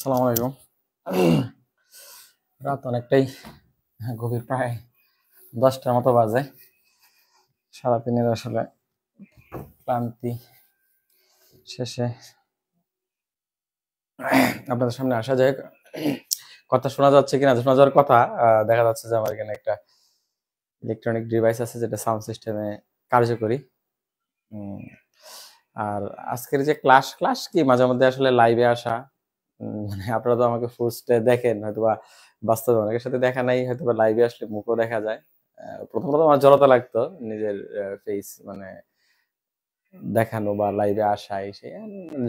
আসসালামু আলাইকুম। রাত অনেকটাই গভীর, প্রায় 10টার মতো বাজে। সারাদিনের আসলে ক্লান্তি শেষে আপনাদের সামনে আসা যায়। কথা শোনা যাচ্ছে কিনা, শোনা যাওয়ার কথা। দেখা যাচ্ছে যে আমার এখানে একটা ইলেকট্রনিক ডিভাইস আছে যেটা সাউন্ড সিস্টেমে কার্যকরী। উম, আর আজকের যে ক্লাস ক্লাস কি মাঝে মধ্যে আসলে লাইভে আসা, মানে আপনারা তো আমাকে পোস্টে দেখেন, হয়তোবা বাস্তবে অনেকের সাথে দেখা নাই, হয়তোবা লাইভে আসলে মুখও দেখা যায়। প্রথমত আমার জড়তা লাগতো নিজের ফেস মানে দেখানো বা লাইভে আসা, এসে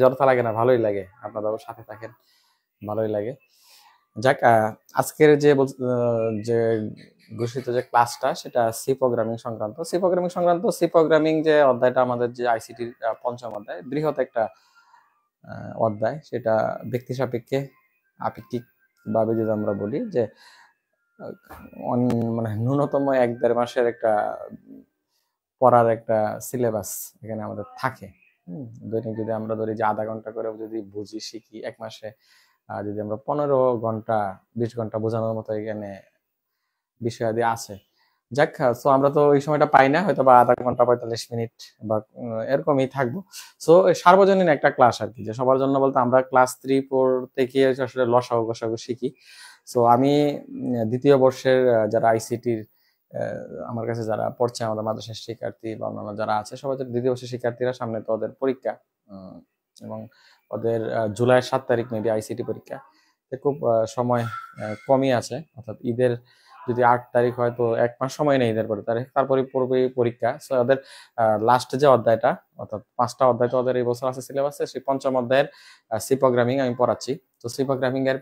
জড়তা লাগে না, ভালোই লাগে। আপনারাও সাথে থাকেন, ভালোই লাগে। যাক, আজকের যে ঘোষিত যে ক্লাসটা, সেটা সি প্রোগ্রামিং সংক্রান্ত। সি প্রোগ্রামিং যে অধ্যায়টা, আমাদের যে আইসিটির পঞ্চম অধ্যায়, বৃহৎ একটা অধ্যায়। সেটা ব্যক্তি সাপেক্ষে, আপেক্ষিক ভাবে যদি আমরা বলি যে মানে ন্যূনতম 1-1.5 মাসের একটা পড়ার একটা সিলেবাস এখানে আমাদের থাকে। দৈনিক যদি আমরা ধরি যে আধা ঘন্টা করে যদি বুঝি শিখি 1 মাসে, যদি আমরা 15 ঘন্টা 20 ঘন্টা বোঝানোর মতো এখানে বিষয়াদি আছে। যাক, সো আমরা তো ওই সময়টা পাই না, হয়তো বা আধা ঘন্টা 45 মিনিট বা এরকমই থাকবো। সো সার্বজনীন একটা ক্লাস আর কি, যে সবার জন্য বলতে আমরা ক্লাস 3-4 থেকে আসলে লসাগু গসাগু শিখি। সো আমি দ্বিতীয় বর্ষের যারা আইসিটির আমার কাছে যারা পড়ছে, আমাদের মাদ্রাসার শিক্ষার্থী বা অন্যান্য যারা আছে, সবাই দ্বিতীয় বর্ষের শিক্ষার্থীরা, সামনে তো ওদের পরীক্ষা, এবং ওদের জুলাইয়ের 7 তারিখ মেবি আইসিটি পরীক্ষা। খুব সময় কমই আছে, অর্থাৎ ঈদের যদি 8 তারিখ হয়, তো 1 মাস সময় নেই ঈদের পরে তারিখ, তারপরে পুরোপুরি পরীক্ষা। সো ওদের লাস্ট যে অধ্যায়টা, অর্থাৎ 5টা অধ্যায় তো ওদের এই বছর আছে সিলেবাসে, সেই পঞ্চম অধ্যায়ের সি প্রোগ্রামিং আমি পড়াচ্ছি। তো সি প্রোগ্রামিং এর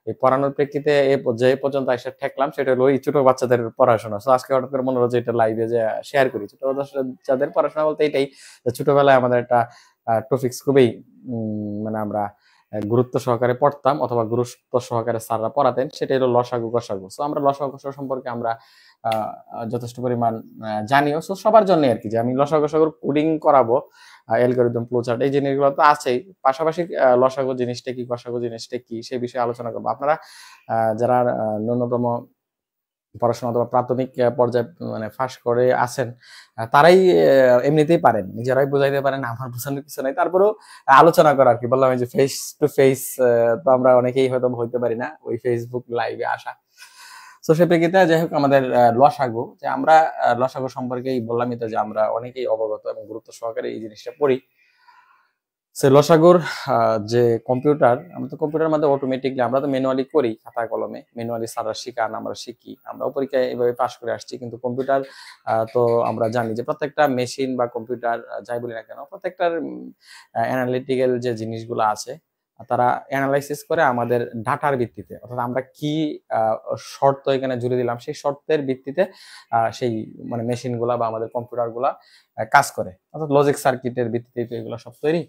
এই পড়ানোর প্রেক্ষিতে যে পর্যন্ত এসে ঠেকলাম, সেটা হলো এই ছোট বাচ্চাদের পড়াশোনা। তো আজকে হঠাৎ করে মনে হলো যে এটা লাইভে যে শেয়ার করি। ছোট বাচ্চাদের পড়াশোনা বলতে এটাই, ছোটবেলায় আমাদের একটা টপিক্স খুবই মানে আমরা গুরুত্ব সহকারে পড়তাম, অথবা গুরুত্ব সহকারে স্যাররা পড়াতেন, সেটাই হলো লসাগু গসাগু। সো আমরা লসাগু গসাগু সম্পর্কে আমরা যথেষ্ট পরিমাণ জানিও। সো সবার জন্য আর কি, যে আমি লসাগু গসাগুর কোডিং করাবো, অ্যালগরিদম, ফ্লোচার্ট, এই জিনিসগুলো তো আছেই, পাশাপাশি লসাগু জিনিসটা কি, গসাগু জিনিসটা কি, সেই বিষয়ে আলোচনা করবো। আপনারা যারা ন্যূনতম পড়াশোনা অথবা প্রাথমিক পর্যায়ে মানে ফাঁস করে আছেন, তারাই এমনিতেই পারেন, নিজেরাই বুঝাইতে পারেন, আমার বোঝানোর কিছু নাই। তারপরেও আলোচনা করা আর কি, বললাম এই যে ফেস টু ফেস, তো আমরা অনেকেই হয়তো হইতে পারি না ওই ফেসবুক লাইভে আসা। তো সে প্রেক্ষিতে যাই হোক, আমাদের লসাগু, যে আমরা লসাগু সম্পর্কেই বললামই তো, যে আমরা অনেকেই অবগত এবং গুরুত্ব সহকারে এই জিনিসটা পড়ি। সে লসাগুর যে কম্পিউটার, আমরা তো কম্পিউটারের মধ্যে অটোমেটিকলি, আমরা তো ম্যানুয়ালি করি, খাতা কলমে ম্যানুয়ালি স্যাররা শিখান, আমরা শিখি, আমরাও পরীক্ষায় এইভাবে পাশ করে আসছি। কিন্তু কম্পিউটার, তো আমরা জানি যে প্রত্যেকটা মেশিন বা কম্পিউটার যাই বলি না কেন, প্রত্যেকটার অ্যানালিটিক্যাল যে জিনিসগুলো আছে, তারা অ্যানালাইসিস করে আমাদের ডাটার ভিত্তিতে, অর্থাৎ আমরা কি শর্ত এখানে জুড়ে দিলাম, সেই শর্তের ভিত্তিতে সেই মানে মেশিনগুলা বা আমাদের কম্পিউটারগুলা কাজ করে, অর্থাৎ লজিক সার্কিটের ভিত্তিতে তো এগুলো সব তৈরি।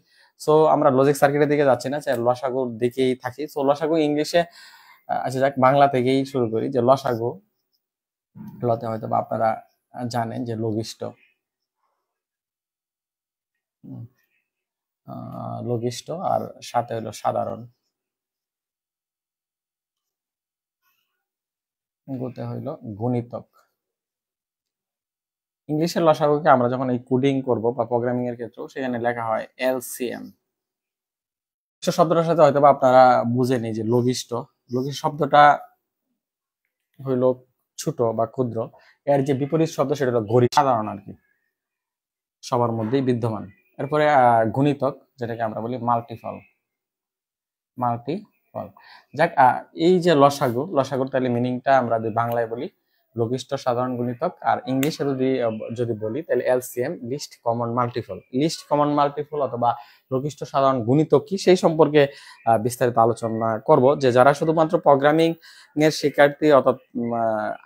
সো আমরা লজিক সার্কিটের দিকে যাচ্ছি না, লসাগুর দিকেই থাকি। সো লসাগু ইংলিশে, আচ্ছা যাক, বাংলা থেকেই শুরু করি। যে লসাগু লতে হয়তো বা আপনারা জানেন যে লঘিষ্ঠ, লঘিষ্ঠ, আর সাথে হলো সাধারণ, গুতে হইলো গুণিতক। ইংলিশের লসাগুকে আমরা যখন এই কোডিং করব বা প্রোগ্রামিং এর ক্ষেত্রেও, সেখানে লেখা হয় এলসিএম। শব্দটার সাথে হয়তো বা আপনারা বুঝেনি যে লঘিষ্ঠ, লঘিষ্ঠ শব্দটা হইল ছোট বা ক্ষুদ্র, এর যে বিপরীত শব্দ সেটা হলো ঘড়ি, সাধারণ আর কি, সবার মধ্যেই বিদ্যমান। এরপরে গুণিতক, যেটাকে আমরা বলি মাল্টিফল, মাল্টিফল। যাক, এই যে লসাগু, লসাগুর তাহলে মিনিংটা আমরা যদি বাংলায় বলি, লঘিষ্ঠ সাধারণ গুণিতক, আর ইংলিশে যদি বলি তাহলে LCM, list common multiple. List common multiple অথবা লঘিষ্ঠ সাধারণ গুণিতক কি, সেই সম্পর্কে বিস্তারিত আলোচনা করব। যে যারা শুধুমাত্র প্রোগ্রামিং এর শিক্ষার্থী, অর্থাৎ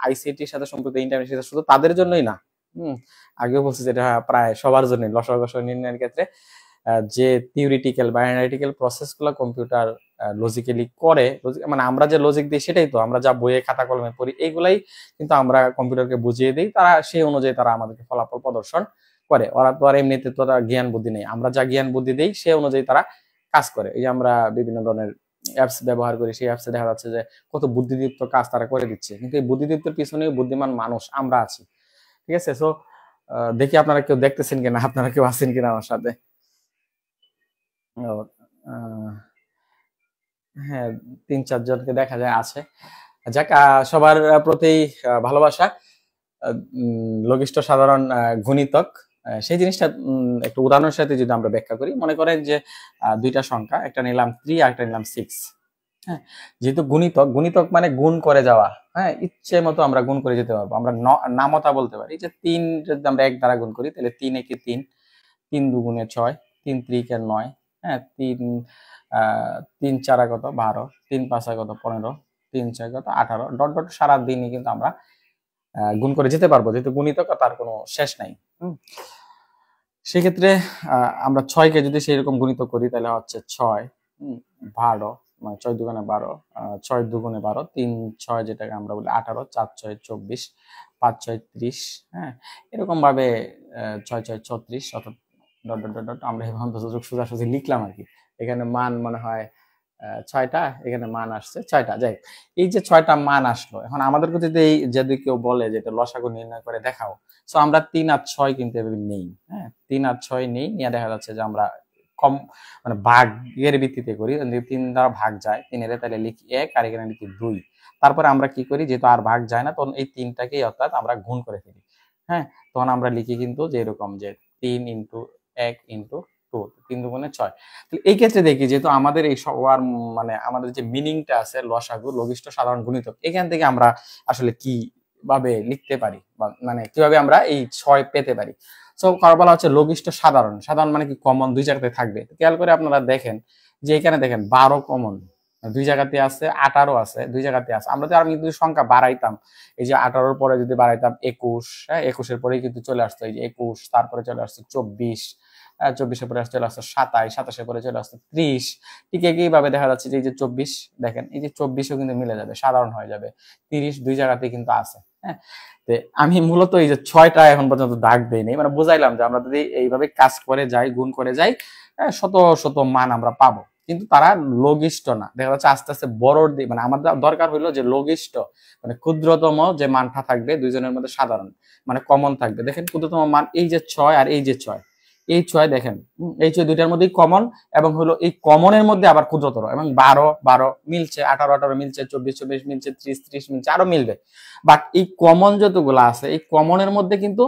আইসিটির সাথে সম্পর্কিত, ইন্টারনেটের সাথে, শুধু তাদের জন্যই না, আগেও বলছি যেটা প্রায় সবার জন্যই, লসাগু গসাগু নির্ণয়ের ক্ষেত্রে যে থিওরিটিক্যাল বা অ্যানালিটিক্যাল প্রসেসগুলো কম্পিউটার লজিক্যালি করে, মানে আমরা যে লজিক দিই সেটাই তো, আমরা যা বইয়ে খাতা কলমে পড়ি, এইগুলাই কিন্তু আমরা কম্পিউটারকে বুঝিয়ে দিই, তারা সেই অনুযায়ী তারা আমাদেরকে ফলাফল প্রদর্শন করে। ওরা তো আর এমনিতে তো জ্ঞান বুদ্ধি নেই, আমরা যা জ্ঞান বুদ্ধি দিই সে অনুযায়ী তারা কাজ করে। এই যে আমরা বিভিন্ন ধরনের অ্যাপস ব্যবহার করি, সেই অ্যাপসে দেখা যাচ্ছে যে কত বুদ্ধিদীপ্ত কাজ তারা করে দিচ্ছে, কিন্তু এই বুদ্ধিদীপ্তের পিছনে বুদ্ধিমান মানুষ আমরা আছি। ঠিক আছে, সো দেখি আপনারা কেউ দেখতেছেন কিনা, আপনারা কেউ আছেন কিনা আমার সাথে। ও, আহ, হ্যাঁ, 3-4 জনকে দেখা যায় আছে। যাক, সবার প্রতি ভালোবাসা। লঘিষ্ঠ সাধারণ গুণিতক, সেই জিনিসটা একটু উদাহরণের সাথে যদি আমরা ব্যাখ্যা করি, মনে করেন যে দুইটা সংখ্যা, একটা নিলাম 3 আর একটা নিলাম 6। হ্যাঁ, যেহেতু গুণিতক, গুণিতক মানে গুণ করে যাওয়া, হ্যাঁ, ইচ্ছে মতো আমরা গুণ করে যেতে পারবো। আমরা নামতা বলতে পারি যে 3 যদি আমরা 1 দ্বারা গুণ করি, তাহলে 3 একে 3, 3 দুগুণে 6, 3 ত্রিকে 9, হ্যাঁ, 3 চারা কত 12, 3 পাঁচা কত 15, 3 ছয় কত 18, ডট ডট সারা দিনই কিন্তু আমরা গুণ করে যেতে পারবো, যেহেতু গুণিতক তার কোনো শেষ নাই। সেক্ষেত্রে আমরা 6কে যদি সেই রকম গুণিত করি, তাহলে হচ্ছে 6 12, মানে 6 দুগুণে 12, 6 দুগুণে 12, 3 6 যেটাকে আমরা বলি 18, 4 6 24, 5 6 30, হ্যাঁ, এরকম ভাবে 6 6 36, অর্থাৎ ডট ডট ডট ডট আমরা এভাবে সোজাসুজি লিখলাম আর কি। এখানে মান মনে হয় 6টা, এখানে মান আসছে 6টা। যাই, এই যে 6টা মান আসলো, এখন আমাদেরকে যদি কেউ বলে যে এটা লসাগু নির্ণয় করে দেখাও, সো আমরা 3 আর 6 কিন্তু এভাবে নেই। হ্যাঁ, 3 আর 6 নেই, নিয়ে দেখা যাচ্ছে যে আমরা কম মানে ভাগের ভিত্তিতে করি। 3 দ্বারা ভাগ যায় 3 এর, তাহলে লিখি 1 আর এখানে লিখি 2। তারপরে আমরা কি করি, যেহেতু আর ভাগ যায় না, তখন এই 3টাকেই অর্থাৎ আমরা গুণ করে ফেলি। হ্যাঁ, তখন আমরা লিখি কিন্তু যে এরকম যে 3 ইন্টু 1 ইন্টু 2, 3 দুগুণে 6। এই ক্ষেত্রে দেখি যেহেতু আমাদের এই সবার মানে আমাদের যে মিনিংটা আছে লসাগু, লঘিষ্ঠ সাধারণ গুণিতক, এখান থেকে আমরা আসলে কিভাবে লিখতে পারি, বা মানে কিভাবে আমরা এই 6 পেতে পারি। সো কার বলা হচ্ছে লঘিষ্ঠ সাধারণ। সাধারণ মানে কি কমন দুই জায়গাতে থাকবে। খেয়াল করে আপনারা দেখেন যে এখানে দেখেন 12 কমন দুই জায়গাতে আছে, 18 আছে দুই জায়গাতে আছে। আমরা যদি আমি যদি সংখ্যা বাড়াইতাম, এই যে 18 পরে যদি বাড়াইতাম 21, হ্যাঁ, 21 পরেই কিন্তু চলে আসতো এই যে 21, তারপরে চলে আসছে 24, 24 পরে চলে আসছে 27, 27 পরে চলে আসছে 30। ঠিক একইভাবে দেখা যাচ্ছে যে এই যে 24, দেখেন এই যে 24ও কিন্তু মিলে যাবে, সাধারণ হয়ে যাবে। 30 দুই জায়গাতে কিন্তু আছে। হ্যাঁ, আমি মূলত এই যে 6টা এখন পর্যন্ত দাগ দেইনি, মানে বুঝাইলাম যে আমরা যদি এইভাবে কাজ করে যাই, গুণ করে যাই, শত শত মান আমরা পাবো। কিন্তু তারা লঘিষ্ঠ না, দেখা যাচ্ছে আস্তে আস্তে বড় মানে আমাদের দরকার হইলো যে লঘিষ্ঠ মানে ক্ষুদ্রতম যে মানটা থাকবে দুইজনের মধ্যে সাধারণ মানে কমন থাকবে। দেখেন ক্ষুদ্রতম মান এই যে 6 আর এই যে 6, এই 6 দেখেন, এই 6 দুইটার মধ্যেই কমন, এবং হলো এই কমনের মধ্যে আবার ক্ষুদ্রতর, এবং 12 12 মিলছে, 18 18 মিলছে, 24 24 মিলছে, 30 30 মিলছে, আরো মিলবে। বাট এই কমন যতগুলো আছে, এই কমনের মধ্যে কিন্তু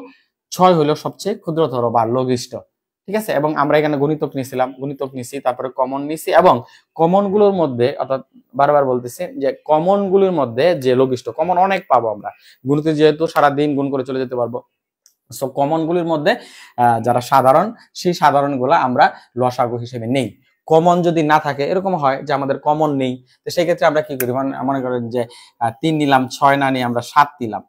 6 হলো সবচেয়ে ক্ষুদ্রতর বা লঘিষ্ঠ। ঠিক আছে, এবং আমরা এখানে গুণিতক নিয়েছিলাম, গুণিতক নিছি, তারপরে কমন নিছি, এবং কমন গুলোর মধ্যে অর্থাৎ বারবার বলতেছি যে কমন গুলোর মধ্যে যে লঘিষ্ঠ কমন অনেক পাবো আমরা, গুণিত যেহেতু সারাদিন গুণ করে চলে যেতে পারবো। সো কমন গুলির মধ্যে যারা সাধারণ, সেই সাধারণ গুলা আমরা লসাগু হিসেবে নেই। কমন যদি না থাকে, এরকম হয় যে আমাদের কমন নেই, তো সেই ক্ষেত্রে আমরা কি করি, মনে করেন যে 3 নিলাম, 6 না নিয়ে আমরা 7 দিলাম,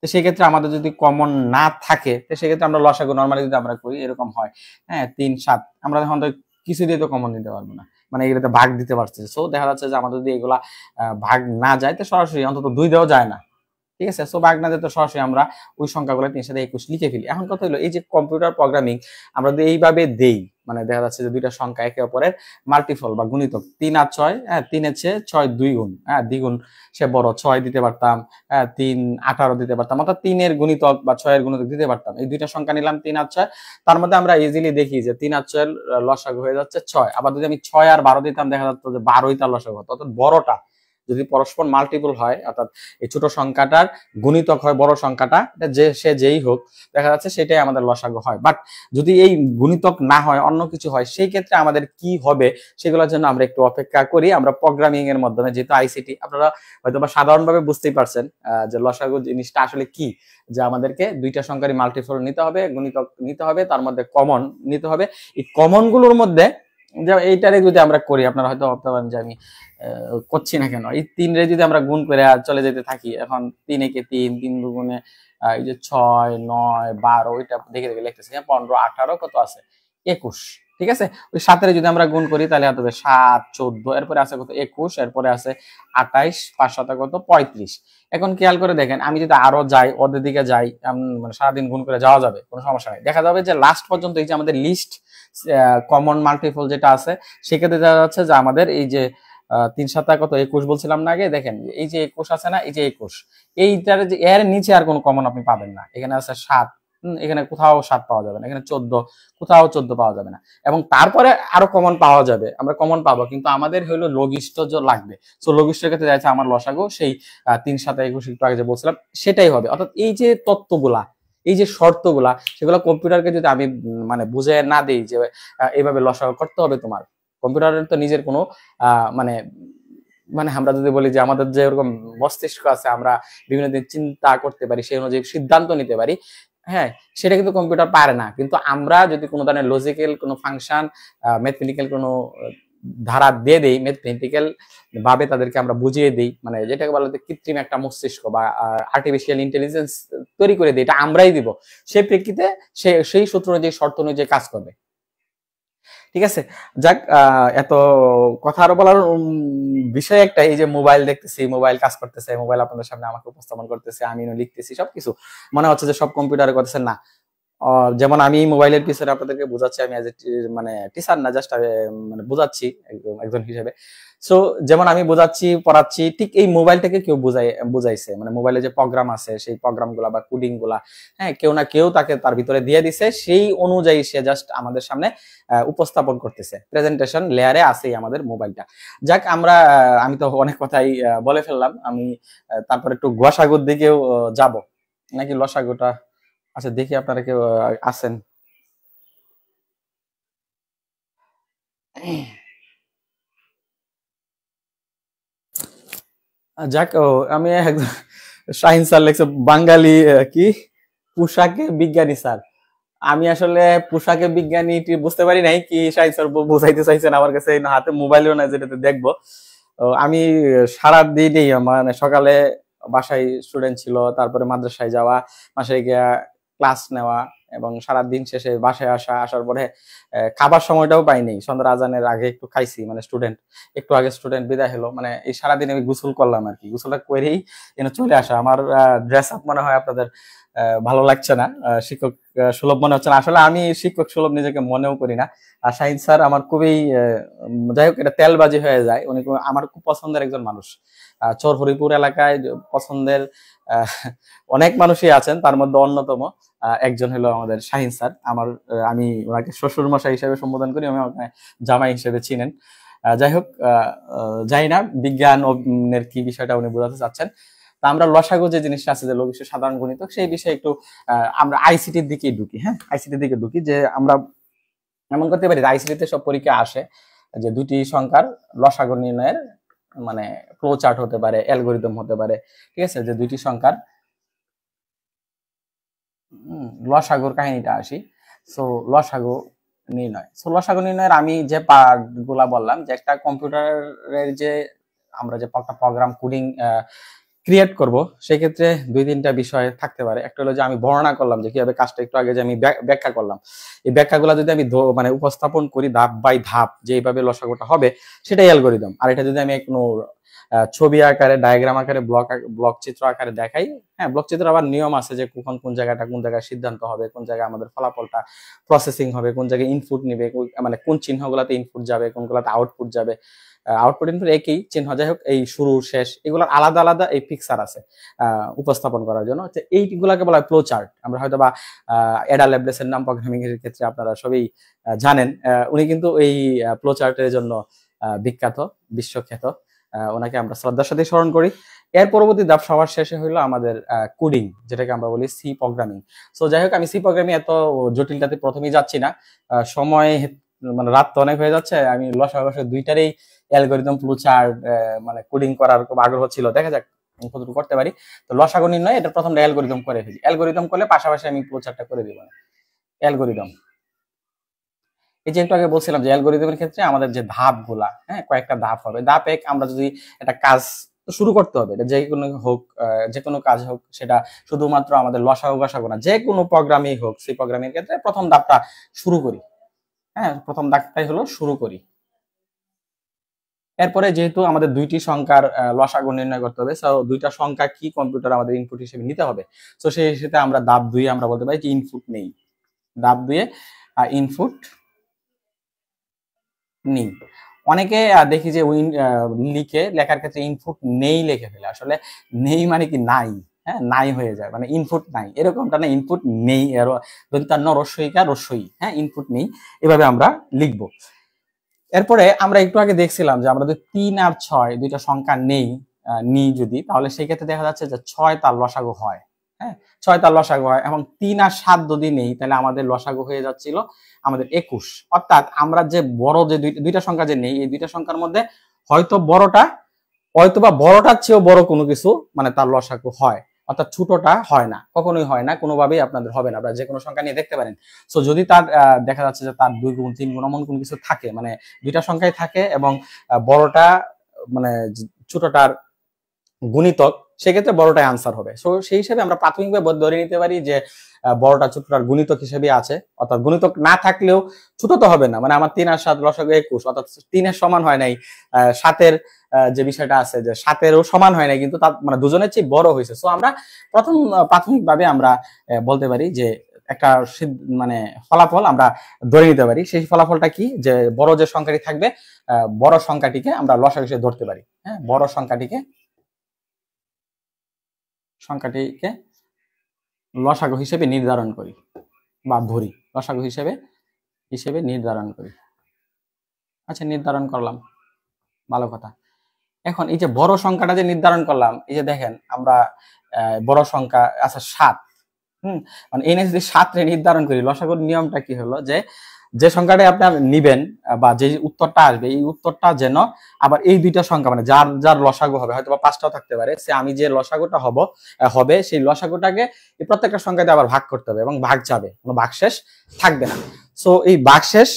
তো সেই ক্ষেত্রে আমাদের যদি কমন না থাকে, তো সেই ক্ষেত্রে আমরা লসাগু নরমালি যদি আমরা করি এরকম হয়, হ্যাঁ 3 7, আমরা এখন তো কিছু দিয়ে তো কমন দিতে পারবো না, মানে এগুলোতে ভাগ দিতে পারছে। সো দেখা যাচ্ছে যে আমাদের যদি এগুলা ভাগ না যায়, তো সরাসরি অন্তত 2 দেওয়া যায় না। ঠিক আছে, সো ভাগ না দিতে সরাসরি আমরা ওই সংখ্যাগুলো 3 সাথে 21 লিখে ফেলি। এখন কথা হলো এই যে কম্পিউটার প্রোগ্রামিং আমরা যদি এইভাবে দেই, মানে দেখা যাচ্ছে যে দুইটা সংখ্যা একে অপরের মাল্টিপল বা গুণিতক, 3 আর 6, হ্যাঁ 3 এর চেয়ে 6 2 গুণ, হ্যাঁ দ্বিগুণ সে বড়, 6 দিতে পারতাম, হ্যাঁ 3 18 দিতে পারতাম, অর্থাৎ 3 এর গুণিতক বা 6 এর গুণিতক দিতে পারতাম। এই দুইটা সংখ্যা নিলাম 3 আর 6, তার মধ্যে আমরা ইজিলি দেখি যে 3 আর 6 এর লসাগু হয়ে যাচ্ছে 6। আবার যদি আমি 6 আর 12 দিতাম, দেখা যাচ্ছে যে 12ই তার লসাগু হতো, অর্থাৎ বড়টা যদি পরস্পর মাল্টিপল হয়, অর্থাৎ এই ছোট সংখ্যাটার গুণিতক হয় বড় সংখ্যাটা, যে সে যেই হোক, দেখা যাচ্ছে সেটাই আমাদের লসাগু হয়। বাট যদি এই গুণিতক না হয়, অন্য কিছু হয়, সেই ক্ষেত্রে আমাদের কি হবে সেগুলোর জন্য আমরা একটু অপেক্ষা করি। আমরা প্রোগ্রামিং এর মাধ্যমে, যেহেতু আইসিটি, আপনারা হয়তো বা সাধারণভাবে বুঝতেই পারছেন যে লসাগু জিনিসটা আসলে কি, যে আমাদেরকে দুইটা সংখ্যারই মাল্টিপল নিতে হবে, গুণিতক নিতে হবে, তার মধ্যে কমন নিতে হবে। এই কমন গুলোর মধ্যে এইটারে যদি আমরা করি, আপনারা হয়তো ভাবতে পারেন যে আমি করছি না কেন, এই 3 রে যদি আমরা গুণ করে চলে যেতে থাকি, এখন 3 একে 3, 3 দুগুণে এই যে 6 9 12, ওইটা দেখে দেখে লিখতেছি, 15 18 কত আছে 21। ঠিক আছে, ওই 7 রে যদি আমরা গুণ করি তাহলে হবে 7 14, এরপরে আছে কত 21, এরপরে আছে 28, 5 7 কত 35। এখন খেয়াল করে দেখেন, আমি যদি আরো যাই, ওদের দিকে যাই, মানে সারাদিন গুণ করে যাওয়া যাবে, কোনো সমস্যা নেই। দেখা যাবে যে লাস্ট পর্যন্ত এই যে আমাদের লিস্ট কমন মাল্টিপল যেটা আছে, সেক্ষেত্রে দেখা যাচ্ছে যে আমাদের এই যে 3 7 কত 21 বলছিলাম না আগে, দেখেন এই যে 21 আছে না, এই যে 21, এইটার যে এর নিচে আর কোনো কমন আপনি পাবেন না। এখানে আছে 7, এখানে কোথাও 7 পাওয়া যাবে না, এখানে 14, কোথাও 14 পাওয়া যাবে না। এবং তারপরে আরো কমন পাওয়া যাবে, আমরা কমন পাবো, কিন্তু আমাদের হলো লঘিষ্ঠ যে লাগবে। সো লঘিষ্ঠের ক্ষেত্রে যাচ্ছে আমার লসাগু সেই 3 7 21 একটু আগে যে বলছিলাম সেটাই হবে। অর্থাৎ এই যে তত্ত্বগুলা, এই যে শর্তগুলা, সেগুলো কম্পিউটারকে যদি আমি মানে বুঝে না দিই যে এইভাবে লসাগু করতে হবে তোমার, কম্পিউটারের তো নিজের কোনো মানে মানে আমরা যদি বলি যে আমাদের যে ওরকম মস্তিষ্ক আছে, আমরা বিভিন্ন দিন চিন্তা করতে পারি, সেই অনুযায়ী সিদ্ধান্ত নিতে পারি, হ্যাঁ, সেটা কিন্তু কম্পিউটার পারে না। কিন্তু আমরা যদি কোনো ধরনের লজিক্যাল কোনো ফাংশন, ম্যাথমেটিক্যাল কোনো ধারা দিয়ে দেই, ম্যাথমেটিক্যাল ভাবে তাদেরকে আমরা বুঝিয়ে দিই, মানে যেটাকে বলা হয় কৃত্রিম একটা মস্তিষ্ক বা আর্টিফিশিয়াল ইন্টেলিজেন্স তৈরি করে দিই, এটা আমরাই দিব, সেই প্রেক্ষিতে সেই সূত্র অনুযায়ী শর্ত অনুযায়ী কাজ করবে। ঠিক আছে, যাক, এত কথা আরো বলার বিষয় একটা, এই যে মোবাইল দেখতেছি, মোবাইল কাজ করতেছে, মোবাইল আপনাদের সামনে আমাকে উপস্থাপন করতেছে, আমিও লিখতেছি, সবকিছু মনে হচ্ছে যে সব কম্পিউটারে করতেছেন না। যেমন আমি মোবাইলের পিছনে আপনাদেরকে বোঝাচ্ছি, আমি এজ এ মানে টিচার না, জাস্ট মানে বোঝাচ্ছি একজন হিসেবে। সো যেমন আমি বোঝাচ্ছি, পড়াচ্ছি, ঠিক এই মোবাইলটাকে কেউ বুঝাইছে, মানে মোবাইলে যে প্রোগ্রাম আছে সেই প্রোগ্রাম গুলা বা কোডিং গুলা, হ্যাঁ, কেউ না কেউ তাকে তার ভিতরে দিয়ে দিছে, সেই অনুযায়ী সে জাস্ট আমাদের সামনে উপস্থাপন করতেছে, প্রেজেন্টেশন লেয়ারে আছেই আমাদের মোবাইলটা। যাক, আমরা আমি তো অনেক কথাই বলে ফেললাম, আমি তারপর একটু গোসাগুর দিকেও যাব, নাকি লসাগুটা, আচ্ছা দেখি আপনারা কেউ আছেন। যাক, আমি একদম শাহিন স্যার লেখছে বাঙালি কি পোশাকে বিজ্ঞানী স্যার। আমি আসলে পোশাকে বিজ্ঞানী বুঝতে পারি নাই কি শাহিন স্যার বোঝাইতে চাইছেন আমার কাছে, হাতে মোবাইলও না যেটাতে দেখবো। আমি সারা দিনই মানে সকালে বাসায় স্টুডেন্ট ছিল, তারপরে মাদ্রাসায় যাওয়া, বাসায় গিয়া ক্লাস নেওয়া, এবং সারা দিন শেষে বাসায় আসার পরে খাবার সময়টাও পাইনি, সন্ধ্যার আজানের আগে একটু খাইছি, মানে স্টুডেন্ট একটু আগে স্টুডেন্ট বিদায় হলো, মানে এই সারাদিন আমি গোসল করলাম আর কি, গোসলটা করেই চলে আসা। আমার ড্রেস আপ মনে হয় আপনাদের ভালো লাগছে না, শিক্ষক সুলভ মনে হচ্ছে না, আসলে আমি শিক্ষক সুলভ নিজেকে মনেও করি না। আর শাহিন স্যার আমার খুবই যাই হোক, এটা তেলবাজি হয়ে যায়, উনি আমার খুব পছন্দের একজন মানুষ। চর হরিপুর এলাকায় পছন্দের অনেক মানুষই আছেন, তার মধ্যে অন্যতম একজন হলো আমাদের শাহিন স্যার। আমার আমি ওনাকে শ্বশুর মশাই হিসেবে সম্বোধন করি, আমি ওনাকে জামাই হিসেবে চিনেন। যাই হোক, জানি না বিজ্ঞানের কি বিষয়টা উনি বোঝাতে চাচ্ছেন। তা আমরা লসাগু যে জিনিসটা আছে, যে লঘিষ্ঠ সাধারণ গণিতক, সেই বিষয়ে একটু আমরা আইসিটির দিকে ঢুকি। হ্যাঁ, আইসিটির দিকে ঢুকি, যে আমরা এমন করতে পারি, আইসিটিতে সব পরীক্ষা আসে যে দুটি সংখ্যার লসাগু নির্ণয়ের মানে ফ্লো চার্ট হতে পারে, অ্যালগোরিদম হতে পারে, ঠিক আছে, যে দুইটি সংখ্যার লসাগুর কাহিনীটা আসি। সো লসাগু নির্ণয়, সো লসাগু নির্ণয়ের আমি যে পার্ট গুলা বললাম, যে একটা কম্পিউটারের যে আমরা যে একটা প্রোগ্রাম কোডিং ক্রিয়েট করব, সেক্ষেত্রে 2-3টা বিষয় থাকতে পারে। একটা হলো যে আমি বর্ণনা করলাম যে কিভাবে কাজটা, একটু আগে যে আমি ব্যাখ্যা করলাম, এই ব্যাখ্যাগুলো যদি আমি মানে উপস্থাপন করি ধাপ বাই ধাপ, যে এইভাবে লসাগুটা হবে, সেটাই অ্যালগোরিদম। আর এটা যদি আমি কোনো ছবি আকারে, ডায়াগ্রাম আকারে, ব্লক চিত্র আকারে দেখাই, হ্যাঁ, ব্লক চিত্র আবার নিয়ম আছে যে কখন কোন জায়গাটা, কোন জায়গায় সিদ্ধান্ত হবে, কোন জায়গায় আমাদের ফলাফলটা প্রসেসিং হবে, কোন জায়গায় ইনপুট নিবে, মানে কোন চিহ্নগুলোতে ইনপুট যাবে, কোনগুলোতে আউটপুট যাবে। আউটপুট ইনপুট একই চিহ্ন, যাই হোক, এই শুরু শেষ এগুলোর আলাদা আলাদা এই পিকচার আছে উপস্থাপন করার জন্য। এইগুলাকে বলা হয় ফ্লো চার্ট। আমরা হয়তো বা এডা লেবলেসের নাম প্রোগ্রামিং এর ক্ষেত্রে আপনারা সবাই জানেন, উনি কিন্তু এই ফ্লো চার্টের জন্য বিখ্যাত, বিশ্বখ্যাত। ওনাকে আমরা শ্রদ্ধার সাথে স্মরণ করি। এর পরবর্তী ধাপ সবার শেষে হইলো আমাদের কোডিং, যেটাকে আমরা বলি সি প্রোগ্রামিং। সো যাই হোক, আমি সি প্রোগ্রামিং এত জটিলটাতে প্রথমেই যাচ্ছি না, সময় মানে রাত তো অনেক হয়ে যাচ্ছে। আমি লসাগু দুইটারই অ্যালগরিদম ফ্লো চার্ট মানে কোডিং করার খুব আগ্রহ ছিল, দেখা যাক কতটুকু করতে পারি। তো লসাগু নির্ণয় এটা প্রথম অ্যালগরিদম করে ফেলি, অ্যালগরিদম করলে পাশাপাশি আমি ফ্লো চার্টটা করে দিব। অ্যালগরিদম, এই যে একটু আগে বলছিলাম যে অ্যালগরিদমের ক্ষেত্রে আমাদের যে ধাপগুলা, হ্যাঁ, কয়েকটা ধাপ হবে। ধাপ এক, আমরা যদি একটা কাজ শুরু করতে হবে, এটা যে কোনো হোক, যে কোনো কাজ হোক, সেটা শুধুমাত্র আমাদের লসাগু গসাগু না, যে কোনো প্রোগ্রামই হোক, সেই প্রোগ্রামের ক্ষেত্রে প্রথম ধাপটা শুরু করি। হ্যাঁ, প্রথম ধাপটাই হলো শুরু করি। এরপরে যেহেতু আমাদের দুইটি সংখ্যার লসাগু নির্ণয় করতে হবে, সো দুইটা সংখ্যা কি কম্পিউটার আমাদের ইনপুট হিসেবে নিতে হবে। তো সেই হিসেবে আমরা ধাপ 2 আমরা বলতে পারি যে ইনপুট নেই। ধাপ 2 ইনপুট নিই। অনেকে দেখি যে লেখার ক্ষেত্রে ইনপুট নেই লিখে ফেলে। আসলে নেই মানে কি নাই, হ্যাঁ নাই হয়ে যায়, মানে ইনপুট নাই এরকমটা না, ইনপুট নেই দন্তান্ন রস্যইকার রস্যই, হ্যাঁ ইনপুট নেই, এভাবে আমরা লিখবো। এরপরে আমরা একটু আগে দেখছিলাম যে আমরা যদি 3 আর 6 দুইটা সংখ্যা নিই যদি, তাহলে সেই ক্ষেত্রে দেখা যাচ্ছে যে 6 তার লসাগু হয়, হ্যাঁ 6 তার লসাগু হয়, এবং 3 আর 7 যদি নেই তাহলে আমাদের লসাগু হয়ে যাচ্ছিল আমাদের 21। অর্থাৎ আমরা যে বড় যে দুইটা সংখ্যা যে নেই, এই দুইটা সংখ্যার মধ্যে হয়তো বা বড়টার চেয়েও বড় কোনো কিছু মানে তার লসাগু হয়, অর্থাৎ ছোটটা হয় না, কখনোই হয় না, কোনোভাবেই আপনাদের হবে না। আপনারা যে কোনো সংখ্যা নিয়ে দেখতে পারেন। সো যদি তার দেখা যাচ্ছে যে তার 2 গুণ 3 গুণ এমন কোনো কিছু থাকে, মানে দুইটা সংখ্যাই থাকে এবং বড়টা মানে ছোটটার গুণিতক, সেক্ষেত্রে বড়টাই আনসার হবে। সো সেই হিসেবে আমরা প্রাথমিকভাবে ধরে নিতে পারি যে বড়টা ছোটটার গুণিতক হিসেবে আছে, অর্থাৎ গুণিতক না থাকলেও ছোট তো হবে না, মানে আমার 3 আর 7 লসাগু 21, অর্থাৎ 3 এর সমান হয় নাই, 7 এর যে বিষয়টা আছে যে 7 এরও সমান হয় নাই, কিন্তু তার মানে দুজনের চেয়ে বড় হয়েছে। সো আমরা প্রাথমিকভাবে আমরা বলতে পারি যে একটা মানে ফলাফল আমরা ধরে নিতে পারি। সেই ফলাফলটা কি, যে বড় যে সংখ্যাটি থাকবে, বড় সংখ্যাটিকে আমরা লসাগু হিসেবে ধরতে পারি, হ্যাঁ বড় সংখ্যাটিকে লসাগু হিসেবে নির্ধারণ করি বা ধরি, লসাগু হিসেবে নির্ধারণ করি। আচ্ছা নির্ধারণ করলাম, ভালো কথা। এখন এই যে বড় সংখ্যাটা যে নির্ধারণ করলাম, এই যে দেখেন আমরা বড় সংখ্যা আচ্ছা 7, মানে এনে যদি 7 রে নির্ধারণ করি, লসাগুর নিয়মটা কি হলো, যে সংখ্যাটা আপনার নিবেন বা যে উত্তরটা আসবে, এই উত্তরটা যেন আবার এই দুইটা সংখ্যা মানে যার যার লসাগু হবে, হয়তো বা 5টাও থাকতে পারে, সে আমি যে লসাগুটা হবে সেই লসাগুটাকে এই প্রত্যেকটা সংখ্যাতে আবার ভাগ করতে হবে, এবং ভাগ যাবে, কোনো ভাগশেষ থাকবে না। সো এই ভাগশেষ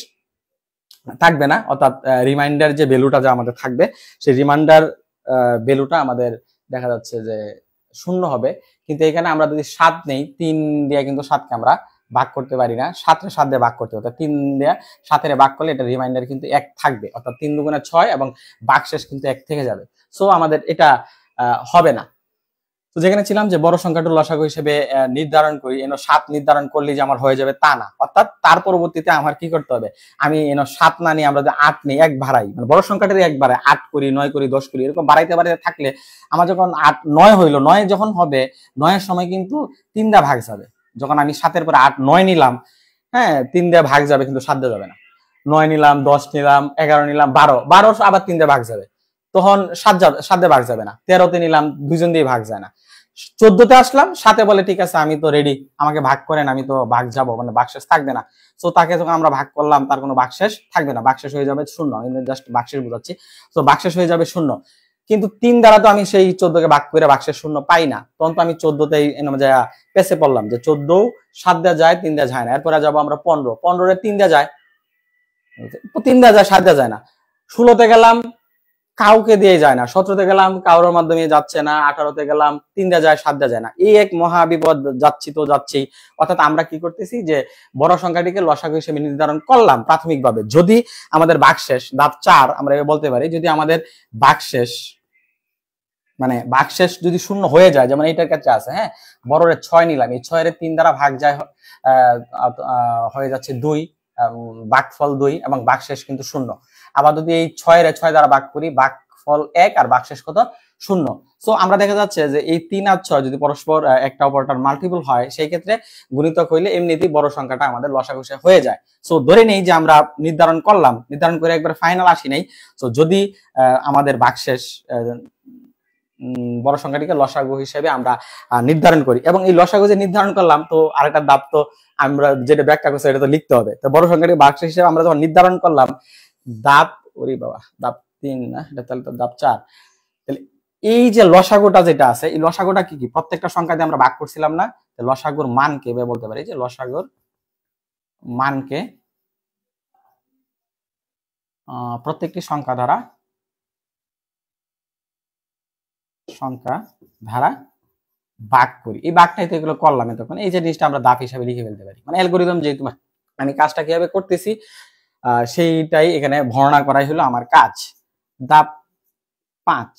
থাকবে না, অর্থাৎ রিমাইন্ডার যে ভ্যালুটা যা আমাদের থাকবে, সেই রিমাইন্ডার ভ্যালুটা আমাদের দেখা যাচ্ছে যে 0 হবে। কিন্তু এখানে আমরা যদি 7 নেই, 3 দিয়ে কিন্তু 7কে আমরা ভাগ করতে পারি না, 7 রে 7 দিয়ে ভাগ করতে হবে, 3 দিয়ে 7 এর ভাগ করলে এটা রিমাইন্ডার কিন্তু 1 থাকবে, অর্থাৎ 3 দুগুণে 6 এবং ভাগশেষ কিন্তু 1 থেকে যাবে। সো আমাদের এটা হবে না। তো যেখানে ছিলাম যে বড় সংখ্যাটা লসাগু হিসেবে নির্ধারণ করি, 7 নির্ধারণ করলে যে আমার হয়ে যাবে তা না, অর্থাৎ তার পরবর্তীতে আমার কি করতে হবে, আমি 7 না নিয়ে আমরা যদি 8 নিই, 1 বাড়াই, মানে বড় সংখ্যাটারই 1 বাড়াই, 8 করি, 9 করি, 10 করি, এরকম বাড়াইতে থাকলে আমার যখন 8 9 হইলো, 9 যখন হবে, 9 এর সময় কিন্তু 3 দা ভাগ যাবে। যখন আমি 7 এর পরে 8 9 নিলাম, হ্যাঁ 3 দিয়ে ভাগ যাবে, কিন্তু 7 দিয়ে যাবে না। 9 নিলাম, 10 নিলাম, 11 নিলাম, 12 আবার 3 দিয়ে ভাগ যাবে, তখন 7 দিয়ে ভাগ যাবে না। 13তে নিলাম, দুইজন দিয়ে ভাগ যায় না। 14তে আসলাম, 7 বলে ঠিক আছে আমি তো রেডি, আমাকে ভাগ করেন, আমি তো ভাগ যাব, মানে ভাগশেষ থাকবে না। সো তাকে যখন আমরা ভাগ করলাম, তার কোনো ভাগশেষ থাকবে না, ভাগশেষ হয়ে যাবে 0, আমি জাস্ট ভাগশেষ বোঝাচ্ছি। তো ভাগশেষ হয়ে যাবে 0, কিন্তু 3 দ্বারা তো আমি সেই 14কে ভাগ করে ভাগশেষ 0 পাই না, তখন তো আমি 14তেই পেছে পড়লাম যে 14 7 দেয়া যায়, 3 দেয়া যায় না। এরপরে যাবো আমরা 15 এর 3 দেয়া যায়, 3 দেয়া যায়, 7 দেয়া যায় না। 16তে গেলাম, কাউকে দিয়ে যায় না। 17তে গেলাম, কারোর মাধ্যমে যাচ্ছে না। 18তে গেলাম, 3 দেয়া যায়, 7 দেয়া যায় না। এই এক মহা বিপদ, যাচ্ছি। অর্থাৎ আমরা কি করতেছি, যে বড় সংখ্যাটিকে লসাগু হিসেবে নির্ধারণ করলাম প্রাথমিকভাবে। যদি আমাদের ভাগশেষ ধাপ 4 আমরা বলতে পারি, যদি আমাদের ভাগশেষ যদি 0 হয়ে যায়, যেমন এইটার ক্ষেত্রে আছে, হ্যাঁ বড়রে 6 নিলাম, এই 6 এর 3 দ্বারা ভাগ যায়, হয়ে যাচ্ছে 2, ভাগফল 2 এবং ভাগশেষ কিন্তু 0। আবার যদি এই 6 এর 6 দ্বারা ভাগ করি, ভাগফল 1 আর ভাগশেষ কত 0। সো আমরা দেখা যাচ্ছে যে এই 3 আর 6 যদি পরস্পর একটা অপরটার মাল্টিপল হয়, সেই ক্ষেত্রে গুণিতক হইলে এমনিতেই বড় সংখ্যাটা আমাদের লসাগু হয়ে যায়। সো ধরে নেই যে আমরা নির্ধারণ করলাম, নির্ধারণ করে একবার ফাইনাল আসি নাই। সো যদি আমাদের ভাগশেষ বড় সংখ্যাটিকে লসাগু হিসেবে আমরা নির্ধারণ করি, এবং এই লসাগু যে নির্ধারণ করলাম, তো আরেকটা ধাপ তো আমরা যেটা ব্যাখ্যা করছি এটা তো লিখতে হবে। তো বড় সংখ্যাটি ভাগশেষ হিসেবে আমরা যখন নির্ধারণ করলাম, ধাপ 3 না, এটা তাহলে তো ধাপ 4। তাহলে এই যে লসাগুটা যেটা আছে, এই লসাগুটা কি প্রত্যেকটা সংখ্যা দিয়ে আমরা ভাগ করছিলাম না, লসাগুর মানকে বলতে পারি যে লসাগুর মানকে প্রত্যেকটি সংখ্যা ধারা ভাগ করি। এই ভাগটাই তো এগুলো করলাম তখন, এই যে জিনিসটা আমরা ধাপ হিসাবে লিখে ফেলতে পারি, মানে অ্যালগরিদম যেহেতু আমি কাজটা কিভাবে করতেছি সেইটাই এখানে বর্ণনা করাই হলো আমার কাজ। ধাপ 5,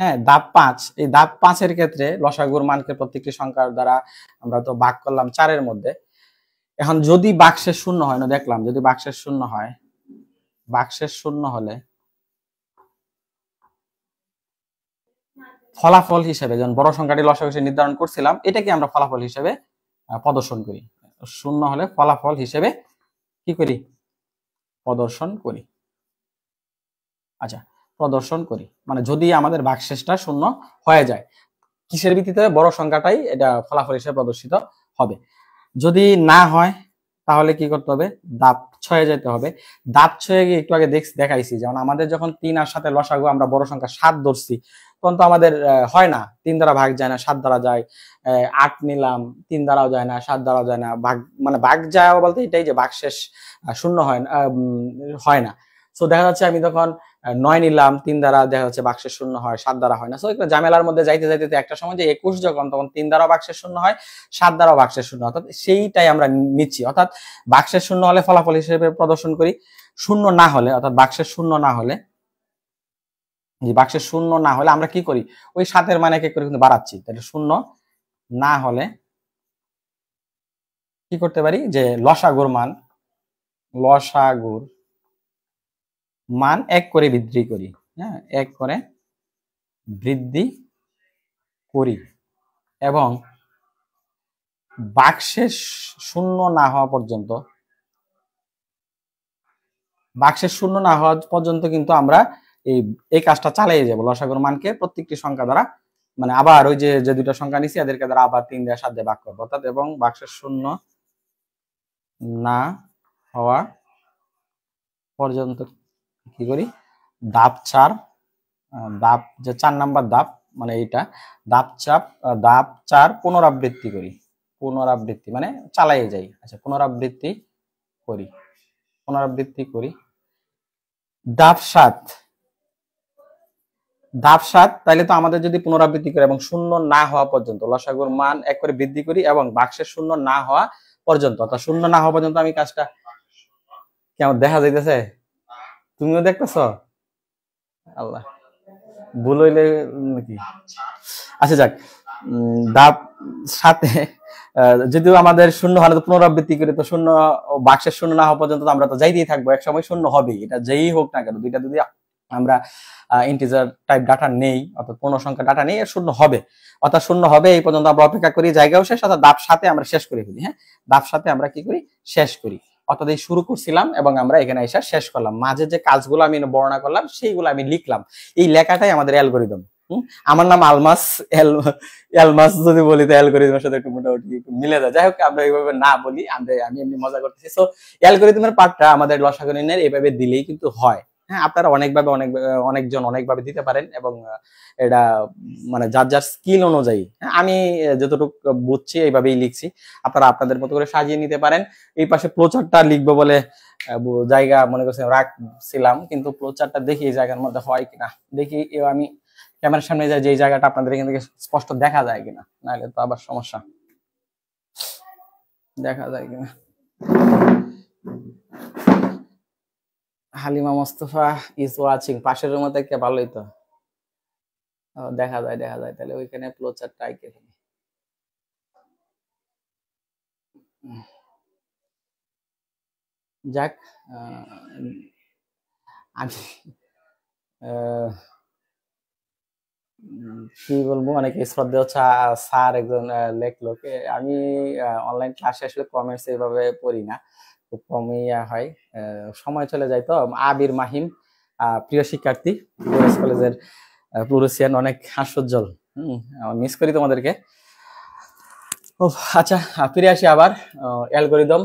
হ্যাঁ ধাপ 5, এই ধাপ 5 এর ক্ষেত্রে লসাগুর মানকে প্রত্যেকটি সংখ্যার দ্বারা আমরা তো ভাগ করলাম 4 এর মধ্যে। এখন যদি ভাগশেষ 0 হয় না, দেখলাম যদি ভাগশেষ 0 হয়, বাক্সের শূন্য হলে ফলাফল হিসেবে, যেমন বড় সংখ্যাটি লসাগু হিসেবে নির্ধারণ করছিলাম, এটাকে আমরা ফলাফল হিসেবে প্রদর্শন করি। শূন্য হলে ফলাফল হিসেবে কি করি? প্রদর্শন করি। আচ্ছা, প্রদর্শন করি মানে যদি আমাদের ভাগশেষটা শূন্য হয়ে যায়, কিসের ভিত্তিতে? বড় সংখ্যাটাই এটা ফলাফল হিসেবে প্রদর্শিত হবে। যদি না হয় তাহলে কি করতে হবে? দাব ছয়ে যেতে হবে। দাব ছয়ে গিয়ে একটু আগে দেখাইছি, যেমন আমাদের যখন 3 আর 7 লসাগু আমরা বড় সংখ্যা 7 ধরছি, তখন তো আমাদের হয় না, 3 দ্বারা ভাগ যায় না, 7 দ্বারা যায়। 8 নিলাম, 3 দ্বারাও যায় না, 7 দ্বারাও যায় না। ভাগ মানে ভাগ যায় বলতে এটাই যে ভাগশেষ শূন্য হয় না। সো দেখা যাচ্ছে আমি তখন 9 নিলাম, 3 দ্বারা দেখা যাচ্ছে ভাগশেষ শূন্য হয়, 7 দ্বারা হয় না। সো একটা ঝামেলার মধ্যে যাইতে যাইতে একটা সময় যে 21 যখন, তখন 3 দ্বারা ভাগশেষ শূন্য হয়, 7 দ্বারা ভাগশেষ শূন্য, অর্থাৎ সেইটাই আমরা নিচ্ছি। অর্থাৎ ভাগশেষ শূন্য হলে ফলাফল হিসেবে প্রদর্শন করি, শূন্য না হলে অর্থাৎ ভাগশেষ শূন্য না হলে, যে ভাগশেষ শূন্য না হলে আমরা কি করি? ওই 7-এর মান এক এক করে কিন্তু বাড়াচ্ছি। তাহলে শূন্য না হলে কি করতে পারি? যে লসাগুর মান 1 করে বৃদ্ধি করি। হ্যাঁ, 1 করে বৃদ্ধি করি এবং ভাগশেষ শূন্য না হওয়া পর্যন্ত, ভাগশেষ শূন্য না হওয়া পর্যন্ত কিন্তু আমরা এই কাজটা চালিয়ে যাবো। লসাগুর মানকে প্রত্যেকটি সংখ্যা দ্বারা মানে আবার ওই যে দুইটা সংখ্যা নিছি এদেরকে দ্বারা আবার 3 দিয়ে 7 দিয়ে ভাগ করবো, অর্থাৎ এবং ভাগশেষ শূন্য না হওয়া পর্যন্ত কি করি? ধাপ 4, ধাপ যে 4 নাম্বার ধাপ মানে এইটা, ধাপ 4 পুনরাবৃত্তি করি। পুনরাবৃত্তি মানে চালাই যাই। আচ্ছা, পুনরাবৃত্তি করি। ধাপ 7, তাইলে তো আমাদের যদি পুনরাবৃত্তি করি এবং শূন্য না হওয়া পর্যন্ত, লসাগুর মান 1 করে বৃদ্ধি করি এবং ভাগশেষ শূন্য না হওয়া পর্যন্ত, অর্থাৎ শূন্য না হওয়া পর্যন্ত আমি কাজটা, কেমন দেখা যাইতেছে? তুমিও দেখতেছ? আল্লাহ, ভুল হইলে নাকি? আচ্ছা যাক, ধাপ 7-এ যদিও আমাদের শূন্য হলে তো পুনরাবৃত্তি করে তো শূন্য, ভাগশেষ শূন্য না হওয়া পর্যন্ত আমরা তো যাইতেই থাকবো, এক সময় শূন্য হবেই, এটা যেই হোক না কেন। দুইটা যদি আমরা ইন্টিজার টাইপ ডাটা নেই, অর্থাৎ পূর্ণ সংখ্যা ডাটা নেই, এর শূন্য হবে, অর্থাৎ শূন্য হবে। এই পর্যন্ত আমরা অপেক্ষা করি, জায়গাও শেষ, অর্থাৎ ধাপ 7-এ আমরা শেষ করে ফেলি। হ্যাঁ, ধাপ 7-এ আমরা কি করি? শেষ করি। অর্থাৎ এই শুরু করছিলাম এবং আমরা এখানে এসে শেষ করলাম। মাঝে যে কাজগুলো আমি বর্ণনা করলাম সেইগুলো আমি লিখলাম। এই লেখাটাই আমাদের অ্যালগরিদম। আমার নাম আলমাস, এলমাস যদি বলি তো অ্যালগরিদমের সাথে একটু মোটামুটি মিলে যায়। যাই হোক, আমরা এইভাবে না বলি, আমি এমনি মজা করতেছি। সো অ্যালগরিদমের পার্টটা আমাদের লসাগু নির্ণয়ের এইভাবে দিলেই কিন্তু হয়। হ্যাঁ, আপনারা অনেকজন অনেকভাবে দিতে পারেন এবং এটা মানে যার যার স্কিল অনুযায়ী, আমি যতটুকু বুঝছি এইভাবেই লিখছি, আপনারা আপনাদের মতো করে সাজিয়ে নিতে পারেন। এই পাশে ফ্লোচার্টটা লিখবো বলে জায়গা মনে করছি রাখছিলাম, কিন্তু ফ্লোচার্টটা দেখি এই জায়গার মধ্যে হয় কিনা, দেখি আমি ক্যামেরার সামনে যাই যে জায়গাটা আপনাদের এখান থেকে স্পষ্ট দেখা যায় কিনা, নাহলে তো আবার সমস্যা। দেখা যায় কিনা? হালিমা মোস্তফা ইজ ওয়াচিং, পাশের রুমে থেকে ভালোই তো দেখা যায়। তাহলে ওইখানে ফ্লোচার্টটা আইকে ফেলি। যাক, আমি কি বলবো, অনেকে শ্রদ্ধেয় স্যার একজন লেখলো, আমি অনলাইন ক্লাসে আসলে কমেন্টস এইভাবে পড়ি না, খুব কমই হয়, সময় চলে যায়। তো আবির মাহিম, প্রিয় শিক্ষার্থী, কলেজের প্লুরোসিয়ান, অনেক হাস্যোজ্জ্বল, মিস করি তোমাদেরকে। আচ্ছা, ফিরে আসি আবার অ্যালগরিদম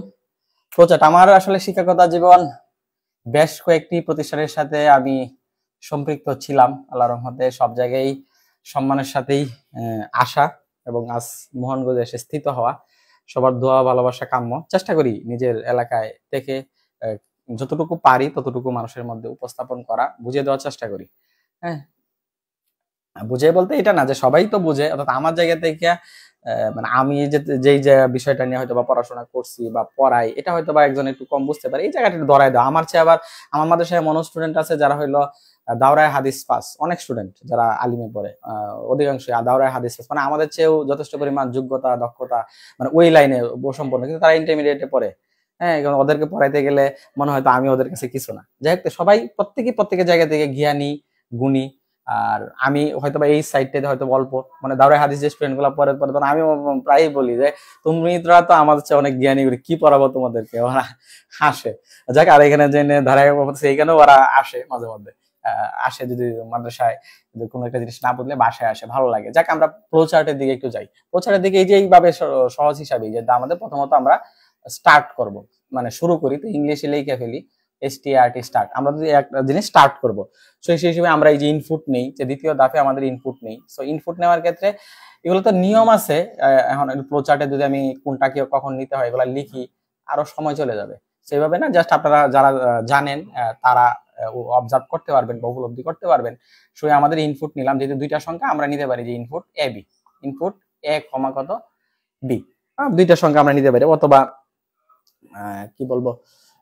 ফ্লোচার্ট। আমার আসলে শিক্ষকতা জীবন বেশ কয়েকটি প্রতিষ্ঠানের সাথে আমি সম্পৃক্ত ছিলাম, আল্লাহর রহমতে সব জায়গায় সম্মানের সাথেই আসা এবং আজ মোহনগঞ্জে এসে স্থিত হওয়া। সবার দোয়া ভালোবাসা কাম্য। চেষ্টা করি নিজের এলাকায় থেকে যতটুকু পারি ততটুকু মানুষের মধ্যে উপস্থাপন করা, বুঝিয়ে দেওয়ার চেষ্টা করি। হ্যাঁ, বুঝে বলতে এটা না যে সবাই তো বুঝে, অর্থাৎ আমার জায়গা থেকে মানে আমি যেই যে বিষয়টা নিয়ে হয়তো বা পড়াশোনা করছি বা পড়াই, এটা হয়তো বা একজন একটু কম বুঝতে পারে, এই জায়গাটা একটু ধরাই দেওয়া। আমার চেয়ে আবার আমার মাদ্রাসায় এমন স্টুডেন্ট আছে যারা হইলো দাওরায় হাদিস পাস, অনেক স্টুডেন্ট যারা আলিমে পড়ে, অধিকাংশ দাওরায় হাদিস পাস, মানে আমাদের চেয়েও যথেষ্ট পরিমাণ যোগ্যতা দক্ষতা মানে ওই লাইনে সম্পন্ন, কিন্তু তারা ইন্টারমিডিয়েটে পড়ে। হ্যাঁ, কারণ ওদেরকে পড়াইতে গেলে মনে হয় তো আমি ওদের কাছে কিছু না। যাই হোক, সবাই প্রত্যেকের জায়গা থেকে জ্ঞানী, গুণী। আর আমি হয়তো বা এই সাইডটাতে হয়তো অল্প, মানে দাওরাই হাদিস যে স্টুডেন্ট গুলো পরে পরে তখন আমি প্রায়ই বলি যে তোমরা তো আমাদের চেয়ে অনেক জ্ঞানী, কি পড়াবো তোমাদেরকে, ওরা হাসে। যাক, আর এখানে যে ধারায় এইখানেও ওরা আসে মাঝে মধ্যে, আসে যদি মাদ্রাসায় কোনো একটা জিনিস না বুঝলে বাসায় আসে, ভালো লাগে। যাক, আমরা ফ্লো চার্টের দিকে একটু যাই। ফ্লো চার্টের দিকে এই যে এইভাবে সহজ হিসাবে যে আমাদের প্রথমত আমরা স্টার্ট করব, মানে শুরু করি, তো ইংলিশে লিখে ফেলি START স্টার্ট। আমরা যদি একটা জিনিস স্টার্ট করব, সো সেই হিসেবে আমরা এই যে ইনপুট নেই, যে দ্বিতীয় ধাপে আমাদের ইনপুট নেই। সো ইনপুট নেওয়ার ক্ষেত্রে এগুলো তো নিয়ম আছে। এখন ফ্লো চার্টে যদি আমি কোনটা কি কখন নিতে হয় এগুলো লিখি, আরো সময় চলে যাবে। সেইভাবে না, জাস্ট আপনারা যারা জানেন তারা অবজার্ভ করতে পারবেন বা উপলব্ধি করতে পারবেন। সো আমাদের ইনপুট নিলাম, যেহেতু দুইটা সংখ্যা আমরা নিতে পারি যে ইনপুট এ বি, ইনপুট এ কমা কত বি, দুইটা সংখ্যা আমরা নিতে পারি। অথবা কি বলবো,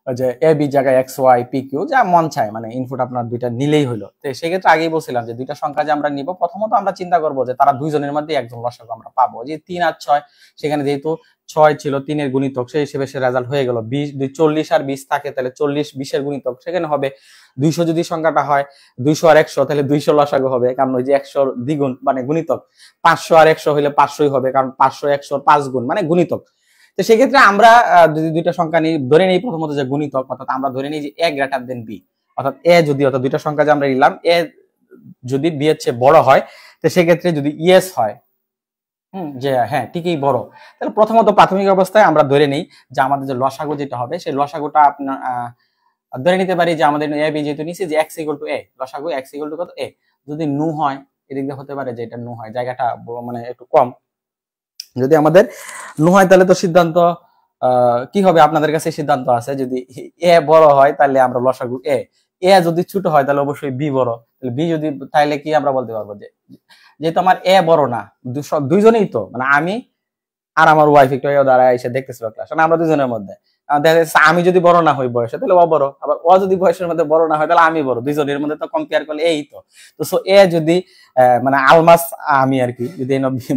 যে এ বি জায়গায় XY PQ যা মন চায়, মানে ইনপুট আপনার দুইটা নিলেই হলো। তো সেক্ষেত্রে আগেই বলছিলাম যে দুইটা সংখ্যা যে আমরা নিব, প্রথমত আমরা চিন্তা করবো যে তারা দুইজনের মধ্যে একজন লসাগু আমরা পাবো। যে 3 আর 6, সেখানে যেহেতু 6 ছিল 3 এর গুণিতক, সেই হিসেবে সে রেজাল্ট হয়ে গেল 20, 40 আর 20 থাকে, তাহলে 40 20 এর গুণিতক সেখানে হবে 200। যদি সংখ্যাটা হয় 200 আর 100, তাহলে 200 লসাগু হবে, কারণ ওই যে 100 দ্বিগুণ মানে গুণিতক। 500 আর 100 হলে 500ই হবে, কারণ 500 100 5 গুণ মানে গুণিতক। তো সেক্ষেত্রে আমরা যদি দুইটা সংখ্যা নিই, ধরে নিই প্রথমত যে গুণিতক, অর্থাৎ আমরা ধরে নিই যে A গ্রেটার দেন B, অর্থাৎ A যদি, অর্থাৎ দুইটা সংখ্যা যে আমরা নিলাম, A যদি B এর চেয়ে বড় হয়, তো সেক্ষেত্রে যদি ইয়েস হয়, যে হ্যাঁ ঠিকই বড়, তাহলে প্রথমত প্রাথমিক অবস্থায় আমরা ধরে নিই যে আমাদের যে লসাগু যেটা হবে, সেই লসাগুটা আপনার ধরে নিতে পারি যে আমাদের A B যেহেতু নিছি যে x = A, লসাগু x = কত A। যদি নু হয়, এদিক দিয়ে হতে পারে যে এটা নু হয়, জায়গাটা মানে একটু কম। যদি আমাদের নু হয় তাহলে তো সিদ্ধান্ত কি হবে, আপনাদের কাছে সিদ্ধান্ত আছে। যদি এ বড় হয় তাহলে আমরা লসাগু এ, এ যদি ছোট হয় তাহলে অবশ্যই বি বড়। তাহলে বি যদি, তাহলে কি আমরা বলতে পারবো যে যেহেতু আমার এ বড় না, দুইজনেই তো, মানে আমি আর আমার ওয়াইফ একটু দ্বারা এসে দেখতেছিল ক্লাস, মানে আমরা দুজনের মধ্যে দেখা যাচ্ছে আমি যদি বড় না হই বয়সে তাহলে ও বড়, আবার ও যদি বয়সের মধ্যে বড় না হয় তাহলে আমি বড়, দুইজনের মধ্যে তো কম্পেয়ার করলে এই তো। তো সো এ যদি মানে আলমাস আমি আর কি যদি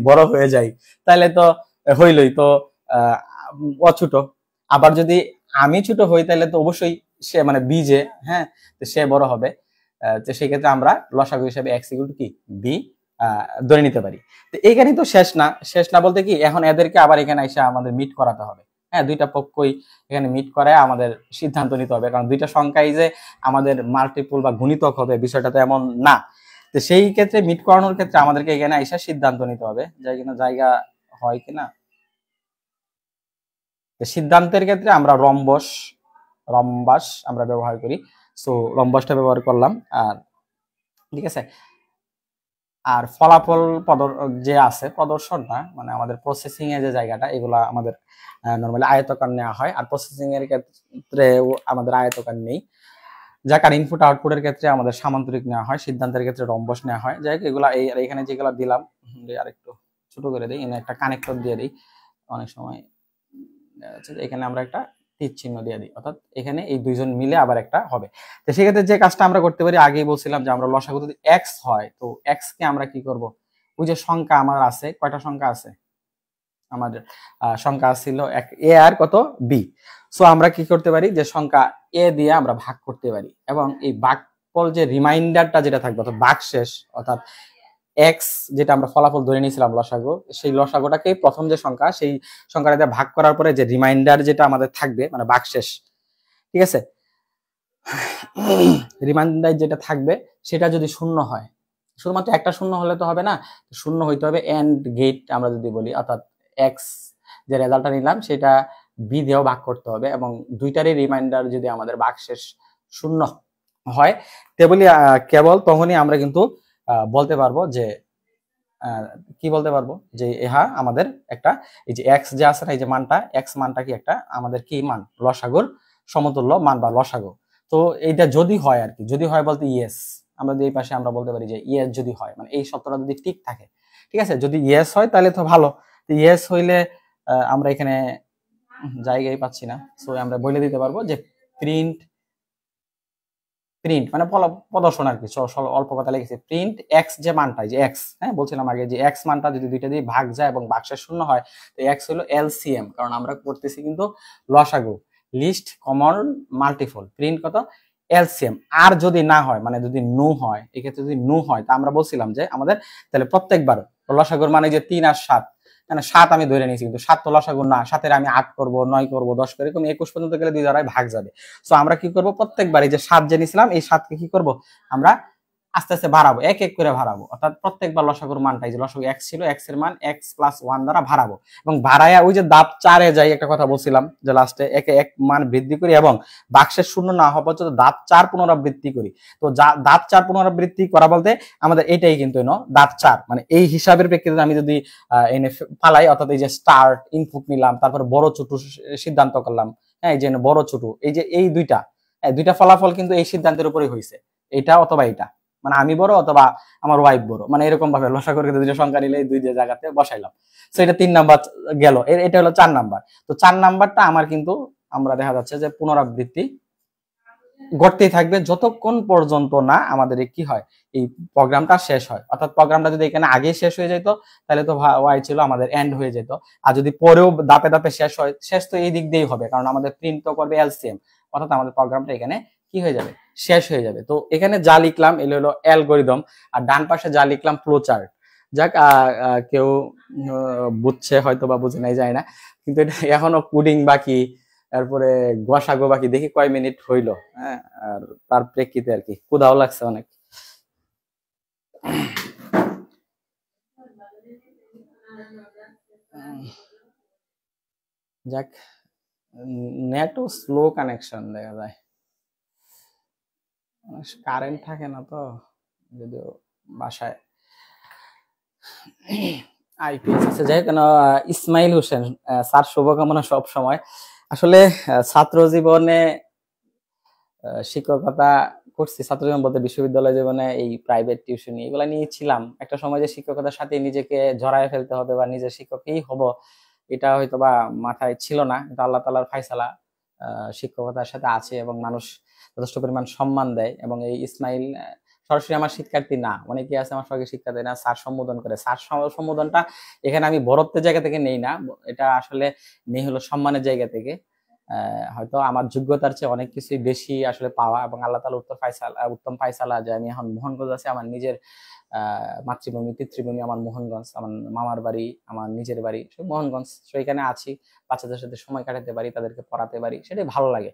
বড় হয়ে যাই তাহলে তো হইলই তো, ও ছোট। আবার যদি আমি ছোট হই তাহলে তো অবশ্যই সে মানে বি যে, হ্যাঁ, তো সে বড় হবে। তো সেই ক্ষেত্রে আমরা লসাগু হিসেবে x = কি বি ধরে নিতে পারি। তো এইখানে তো শেষ না বলতে কি, এখন এদেরকে আবার এখানে এসে আমাদের মিট করাতে হবে। হ্যাঁ, দুইটা পক্ষই এখানে মিট করে আমাদের সিদ্ধান্ত নিতে হবে, কারণ দুইটা সংখ্যাই যে আমাদের মাল্টিপল বা গুণিতক হবে বিষয়টা তো এমন না। তো সেই ক্ষেত্রে মিট করানোর ক্ষেত্রে আমাদেরকে এখানে এসে সিদ্ধান্ত নিতে হবে, যাই কিনা জায়গা হয় কিনা। সিদ্ধান্তের ক্ষেত্রে আমরা রম্বাস আমরা ব্যবহার করি। সো রম্বাসটা ব্যবহার করলাম। আর ঠিক আছে, আর ফলাফল যে আছে প্রদর্শনটা, মানে আমাদের প্রসেসিং এর যে জায়গাটা, এগুলা আমাদের নরমালি আয়তকার নেওয়া হয়। আর প্রসেসিং এর ক্ষেত্রে আমাদের আয়তকার নেই। যাক, আর ইনপুট আউটপুটের ক্ষেত্রে আমাদের সামান্তরিক নেওয়া হয়, সিদ্ধান্তের ক্ষেত্রে রম্বস নেওয়া হয়। যাই হোক, এগুলা এখানে যেগুলো দিলাম আর একটু ছোট করে দিই, এখানে একটা কানেক্টর দিয়ে দিই। অনেক সময় এখানে আমরা একটা তীর চিহ্ন দিয়ে দিই, অর্থাৎ এখানে এই দুইজন মিলে আবার একটা হবে। তো সেক্ষেত্রে যে কাজটা আমরা করতে পারি, আগেই বলছিলাম যে আমরা লসাগু যদি x হয়, তো x কে আমরা কি করব, ওই যে সংখ্যা আমার আছে, কয়টা সংখ্যা আছে আমাদের, সংখ্যা ছিল এ আর কত বি। সো আমরা কি করতে পারি, যে সংখ্যা এ দিয়ে আমরা ভাগ করতে পারি, এবং এই ভাগফল যে রিমাইন্ডারটা যেটা থাকবে, অর্থাৎ ভাগশেষ, অর্থাৎ এক্স যেটা আমরা ফলাফল ধরে নিয়েছিলাম লসাগু, সেই লসাগুটাকে প্রথম যে সংখ্যা, সেই সংখ্যাটা ভাগ করার পরে যে রিমাইন্ডার যেটা আমাদের থাকবে, মানে ভাগশেষ, ঠিক আছে, রিমাইন্ডার যেটা থাকবে সেটা যদি শূন্য হয়, শুধুমাত্র একটা শূন্য হলে তো হবে না, শূন্য হইতে হবে এন্ড গেট আমরা যদি বলি, অর্থাৎ এক্স যে রেজাল্টটা নিলাম সেটা বি দিয়েও ভাগ করতে হবে, এবং দুইটারই রিমাইন্ডার যদি আমাদের ভাগশেষ শূন্য হয়, কেবল তখনই আমরা কিন্তু বলতে পারবো যে কি বলতে পারবো, যে ইহা আমাদের একটা, এই যে এক্স যে আছে না, এই যে মানটা, এক্স মানটা কি একটা আমাদের কি মান, লসাগুর সমতুল্য মান বা লসাগু। তো এইটা যদি হয় আর কি, যদি হয় বলতে ইয়েস, আমরা এই পাশে আমরা বলতে পারি যে ইয়েস যদি হয়, মানে এই সত্যটা যদি ঠিক থাকে, ঠিক আছে, যদি ইয়েস হয় তাহলে তো ভালো। ইয়েস হইলে আমরা এখানে জায়গায় পাচ্ছি না, সো আমরা বলে দিতে পারবো যে প্রিন্ট মানে প্রদর্শন আর কি, অল্প কথা লিখেছি, প্রিন্ট এক্স যে মানটা, যে এক্স, হ্যাঁ বলছিলাম আগে যে এক্স মানটা যদি দুইটা দিয়ে ভাগ যায় এবং ভাগশেষ শূন্য হয়, তো এক্স হলো এলসিএম, কারণ আমরা করতেছি কিন্তু লসাগু, লিস্ট কমন মাল্টিপল প্রিন্ট কত এলসিএম। আর যদি না হয় মানে যদি নো হয়, এক্ষেত্রে যদি নো হয় তা আমরা বলছিলাম যে আমাদের তাহলে প্রত্যেকবার লসাগুর মানে যে 3 আর 7, মানে 7 আমি ধরে নিয়েছি কিন্তু 7 তো লসাগু না, 7 এর আমি 8 করব, 9 করব, 10 করে এরকম 21 পর্যন্ত গেলে 2 দ্বারাই ভাগ যাবে। সো আমরা কি করব, প্রত্যেকবার এই যে 7 যে নিছিলাম এই 7 কে কি করব আমরা আস্তে আস্তে বাড়াবো, এক এক করে বাড়াবো, অর্থাৎ প্রত্যেকবার লসাগুর মানটা, এই যে লসাগু x ছিল, x এর মান x + 1 দ্বারা বাড়াবো এবং বাড়ায়া ওই যে ধাপ 4 এ যাই, একটা কথা বলছিলাম যে লাস্টে একে এক মান বৃদ্ধি করি এবং বাক্সের শূন্য না হওয়া পর্যন্ত ধাপ 4 পুনরাবৃত্তি করি। তো ধাপ 4 পুনরাবৃত্তি করা বলতে আমাদের এটাই কিন্তু ধাপ 4, মানে এই হিসাবের প্রেক্ষিতে আমি যদি এনে পালাই, অর্থাৎ এই যে স্টার্ট ইনপুট নিলাম, তারপর বড় ছোট সিদ্ধান্ত করলাম, হ্যাঁ এই যে বড় ছোট এই যে এই দুইটা ফলাফল কিন্তু এই সিদ্ধান্তের উপরে হয়েছে, এটা অথবা এটা, মানে আমি বড় অথবা আমার ওয়াইফ বড়, মানে এরকম ভাবে লসাগুর ক্ষেত্রে দুইটা সংখ্যা নিলে দুই জায়গাতে বসাইলাম। সো এটা 3 নাম্বার গেল, এটা হলো 4 নাম্বার। তো 4 নাম্বারটা আমার কিন্তু আমরা দেখা যাচ্ছে যে পুনরাবৃত্তি ঘটতেই থাকবে যতক্ষণ পর্যন্ত না আমাদের কি হয়, এই প্রোগ্রামটা শেষ হয়। অর্থাৎ প্রোগ্রামটা যদি এখানে আগে শেষ হয়ে যেত তাহলে তো ওয়াই ছিল আমাদের এন্ড হয়ে যেত, আর যদি পরেও ধাপে ধাপে শেষ হয়, শেষ তো এই দিক দিয়েই হবে, কারণ আমাদের প্রিন্ট তো করবে এলসিএম, অর্থাৎ আমাদের প্রোগ্রামটা এখানে কি হয়ে যাবে, শেষ হয়ে যাবে। তো এখানে যা লিখলাম এগুলো হলো অ্যালগরিদম, আর ডান পাশে যা লিখলাম ফ্লোচার্ট। যাক কেউ বুঝছে হয়তো বা বুঝে নাই যায় না, কিন্তু এটা এখনো কোডিং বাকি, তারপরে গোসাগো বাকি, দেখি কয় মিনিট হইলো। হ্যাঁ, আর তার প্রেক্ষিতে আর কি ক্ষুধাও লাগছে অনেক। যাক, নেটও স্লো কানেকশন দেখা যায়, কারেন্ট থাকে না তো, যদিও বাসায় আইপিএস আছে। যাই হোক, ইসমাইল হোসেন স্যার, শুভকামনা সব সময়। আসলে ছাত্র জীবনে শিক্ষকতা করছি, ছাত্র জীবন বলতে বিশ্ববিদ্যালয় জীবনে এই প্রাইভেট টিউশনি এগুলা নিয়ে ছিলাম। একটা সময় যে শিক্ষকতার সাথে নিজেকে জড়ায় ফেলতে হবে বা নিজের শিক্ষকই হব, এটা হয়তো বা মাথায় ছিল না, কিন্তু আল্লাহ তাআলার ফায়সালা শিক্ষকতার সাথে আছে এবং মানুষ যথেষ্ট পরিমাণ সম্মান দেয়। এবং এই ইসমাইল সরাসরি আমার শিক্ষার্থী না, অনেকে আছে আমার সঙ্গে শিক্ষা দেয় না, স্যার সম্বোধন করে। স্যার সম্বোধনটা এখানে আমি বড়ত্বের জায়গা থেকে নেই না, এটা আসলে নেই হলো সম্মানের জায়গা থেকে। হয়তো আমার যোগ্যতার চেয়ে অনেক কিছুই বেশি আসলে পাওয়া, এবং আল্লাহ তাআলা উত্তম ফায়সালা যে আমি এখন মোহনগঞ্জ আছি, আমার নিজের মাতৃভূমি পিতৃভূমি আমার মোহনগঞ্জ, আমার মামার বাড়ি, আমার নিজের বাড়ি মোহনগঞ্জ। তো এখানে আছি, বাচ্চাদের সাথে সময় কাটাতে পারি, তাদেরকে পড়াতে পারি, সেটাই ভালো লাগে।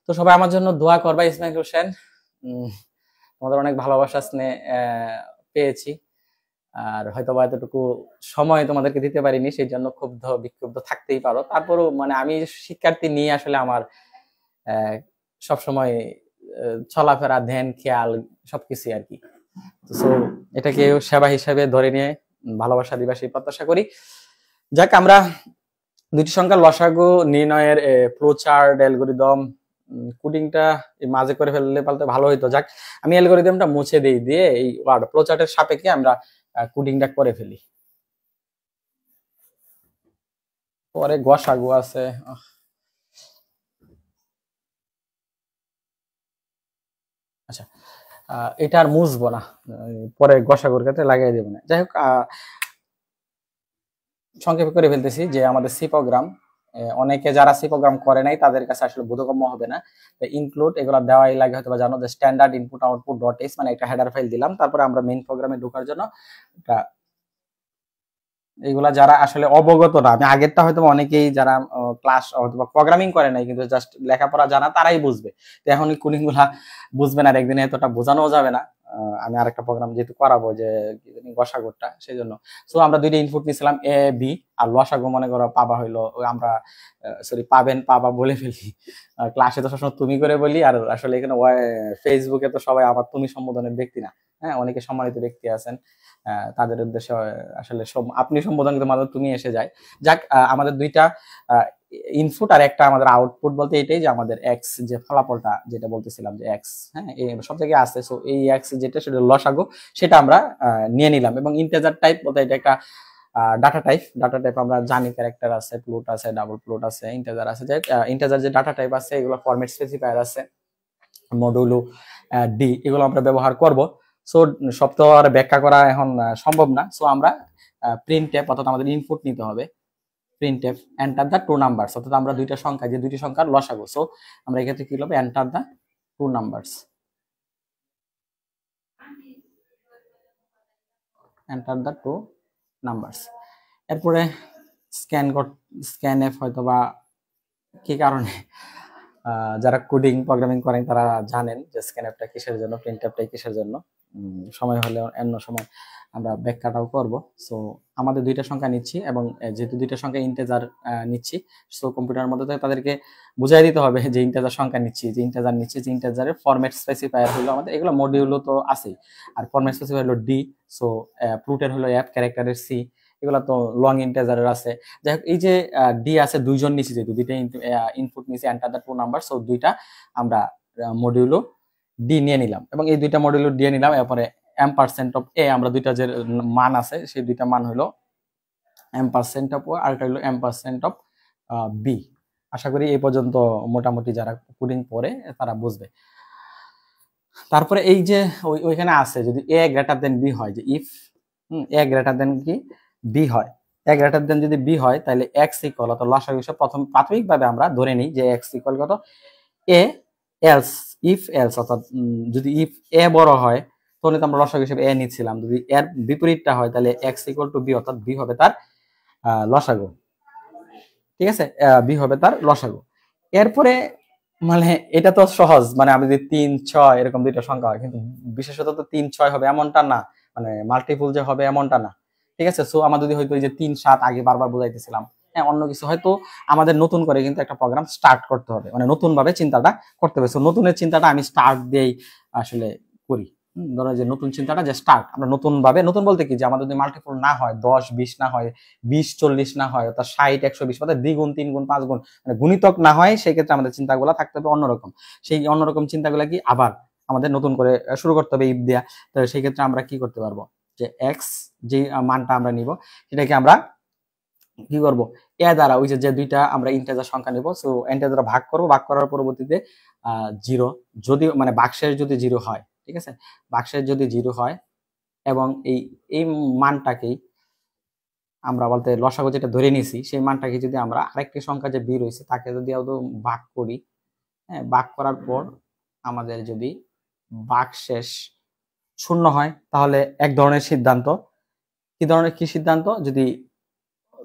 তো সবাই আমার জন্য দোয়া করবা। ইসমাইল হোসেন, তোমাদের অনেক ভালোবাসা স্নেহ পেয়েছি, আর হয়তো বা এতটুকু সময় তোমাদেরকে দিতে পারিনি, সেই জন্য ক্ষুব্ধ বিক্ষুব্ধ থাকতেই পারো। তারপরও মানে আমি শিক্ষার্থী নিয়ে আসলে আমার সবসময় চলাফেরা, ধ্যান, খেয়াল সবকিছু আর কি। তো এটাকে সেবা হিসাবে ধরে নিয়ে ভালোবাসা দিবা সেই প্রত্যাশা করি। যাক, আমরা দুটি সংখ্যার লসাগু নির্ণয়ের ফ্লোচার্ট অ্যালগরিদম কোডিংটা মাঝে করে ফেললে পালতে ভালো হইতো। যাক, আমি অ্যালগরিদমটা মুছে দিই, দিয়ে এই ওয়ার্ড ফ্লোচার্টের সাপেক্ষে আমরা কোডিংটা করে ফেলি। পরে গোসাগু আছে, আচ্ছা এটা আর মুছবো না, পরে গোসাগুর ক্ষেত্রে লাগিয়ে দেবো না। যাই হোক, সংক্ষেপে করে ফেলতেছি যে আমাদের সি প্রোগ্রাম, অনেকে যারা সি প্রোগ্রাম করে নাই তাদের কাছে আসলে বোধগম্য হবে না। ইনক্লুড এগুলো দেওয়াই লাগে, হয়তো জানো যে standard input output dot S, মানে একটা হেডার ফাইল দিলাম, তারপরে আমরা মেইন প্রোগ্রামে ঢোকার জন্য এটা, এগুলা যারা আসলে অবগত না, আমি আগেরটা হয়তো অনেকেই যারা ক্লাস অথবা প্রোগ্রামিং করে নাই কিন্তু জাস্ট লেখাপড়া জানা তারাই বুঝবে। তো এখন এই কোডিং গুলা বুঝবে না, একদিনে এতটা বোঝানো যাবে না। আমি আরেকটা প্রোগ্রাম যেহেতু করাবো যে গসাগুরটা, সেই জন্য। সো আমরা দুইটা ইনপুট নিয়েছিলাম এ বি, আর লসাগু মনে করো পাবা হইলো, আমরা সরি পাবা বলে ফেলি, ক্লাসে তো সবসময় তুমি করে বলি, আর আসলে এখানে ফেসবুকে তো সবাই আবার তুমি সম্বোধনের ব্যক্তি না, হ্যাঁ অনেকে সম্মানিত ব্যক্তি আছেন, তাদের উদ্দেশ্যে আসলে আপনি সম্বোধন কিন্তু মাঝে তুমি এসে যায়। যাক, আমাদের দুইটা ইনপুট আর একটা আমাদের আউটপুট বলতে এটাই যে আমাদের এক্স যে ফলাফলটা যেটা বলতেছিলাম যে এক্স, হ্যাঁ এই সব জায়গায় আছে। সো এই এক্স যেটা সেটা লসাগু, সেটা আমরা নিয়ে নিলাম। এবং ইন্টিজার টাইপ বলতে এটা একটা ডাটা টাইপ আমরা জানি, ক্যারেক্টার আছে, ফ্লোট আছে, ডাবল ফ্লোট আছে, ইন্টিজার আছে। যে ইন্টিজার যে ডাটা টাইপ আছে এগুলো ফরম্যাট স্পেসিফায়ার আছে, মডুলো ডি, এগুলো আমরা ব্যবহার করব। সো সব তো আর ব্যাখ্যা করা এখন সম্ভব না। সো আমরা প্রিন্ট ট্যাব অর্থাৎ আমাদের ইনপুট নিতে হবে, printf enter the two numbers, অর্থাৎ আমরা দুইটা সংখ্যা, যে দুইটি সংখ্যার লসাগু। সো আমরা এক্ষেত্রে কি লিখব, enter the two numbers, enter the two numbers. এরপরে স্ক্যানএফ হয়তো বা কি কারণে যারা কোডিং প্রোগ্রামিং করেন তারা জানেন যে স্ক্যানএফটা কিসের জন্য, প্রিন্টএফটা কিসের জন্য। সময় হলে অন্য সময় আমরা ব্যাখ্যাটাও করব। সো আমাদের দুইটা সংখ্যা নিচ্ছি, এবং যেহেতু দুইটা সংখ্যা ইন্টেজার নিচ্ছি, সো কম্পিউটারের মধ্যে তাদেরকে বুঝাই দিতে হবে যে ইন্টেজার সংখ্যা নিচ্ছি, যে ইন্টেজার নিচ্ছি, যে ইন্টেজারের ফরম্যাট স্পেসিফায়ার হলো আমাদের, এগুলো মডিউলও তো আছেই। আর ফরম্যাট স্পেসিফায়ার হলো ডি, সো ফ্রুটের হলো এফ, ক্যারেক্টারের সি, এগুলো তো লং ইন্টেজারের আছে। যাই হোক, এই যে ডি আছে, দুইজন নিচ্ছি, যেহেতু দুইটা ইনপুট নিচ্ছি enter the two number, so দুইটা আমরা মডিউলও ডি নিয়ে নিলাম, এবং এই দুইটা মডিউলও দিয়ে নিলাম। এরপরে m% অফ a, আমরা দুইটা যে মান আছে সেই দুইটা মান হলো m% অফ a আর এটা হলো m% অফ b। আশা করি এই পর্যন্ত মোটামুটি যারা কোডিং পড়ে তারা বুঝবে। তারপরে এই যে ওইখানে আছে, যদি a গ্রেটার দেন b হয়, যে ইফ a গ্রেটার দেন কি b হয়, a গ্রেটার দেন যদি b হয়, তাহলে x ইকুয়াল, অর্থাৎ লসাগু হিসেবে প্রথম প্রাথমিকভাবে আমরা ধরে নিই যে x ইকুয়াল কত a, এলস ইফ এলস, অর্থাৎ যদি ইফ a বড় হয় তাহলে তো আমরা লসাগু হিসেবে a নিচ্ছিলাম, যদি এর বিপরীতটা হয় তাহলে x ইকুয়াল টু b, অর্থাৎ b হবে তার লসাগু। ঠিক আছে, b হবে তার লসাগু। এরপরে মানে এটা তো সহজ, মানে আমি যদি 3, 6 এরকম দুইটা সংখ্যা হয়, কিন্তু বিশেষত তো 3, 6 হবে এমনটা না, মানে মাল্টিপল যে হবে এমনটা না। ঠিক আছে, সো আমার যদি হয়তো এই যে 3, 7 আগে বারবার বুঝাইতেছিলাম, হ্যাঁ অন্য কিছু হয়তো আমাদের নতুন করে কিন্তু একটা প্রোগ্রাম স্টার্ট করতে হবে, মানে নতুন ভাবে চিন্তাটা করতে হবে। সো নতুনের চিন্তাটা আমি স্টার্ট দিয়েই আসলে করি। ধরো যে নতুন চিন্তাটা যে স্টার্ট, আমরা নতুন ভাবে, নতুন বলতে কি, যে আমাদের যদি মাল্টিপল না হয়, 10, 20 না হয়, 20, 40 না হয়, অর্থাৎ 60, 120, মানে দ্বিগুণ, 3 গুণ, 5 গুণ, মানে গুণিতক না হয়, সেই ক্ষেত্রে আমাদের চিন্তাগুলো থাকতে হবে অন্যরকম। সেই অন্যরকম চিন্তাগুলো কি আবার আমাদের নতুন করে শুরু করতে হবে ইফ দেয়া। তো সেই ক্ষেত্রে আমরা কি করতে পারবো, যে এক্স যে মানটা আমরা নিব সেটাকে আমরা কি করব, এ দ্বারা ওই যে দুইটা আমরা ইন্টিজার সংখ্যা নিব, সো ইন্টিজার দ্বারা ভাগ করব, ভাগ করার পরবর্তীতে 0, যদি মানে বাক্সের যদি 0 হয়, ঠিক আছে, বাক্সের যদি 0 হয়, এবং এই মানটাকেই আমরা বলতে লসাগু যেটা ধরে নিয়েছি, সেই মানটাকে যদি আমরা আরেকটি সংখ্যা যে b রয়েছে তাকে যদি ভাগ করি, হ্যাঁ, ভাগ করার পর আমাদের যদি বাক্সেস 0 হয়, তাহলে এক ধরনের সিদ্ধান্ত। কি ধরনের, কি সিদ্ধান্ত, যদি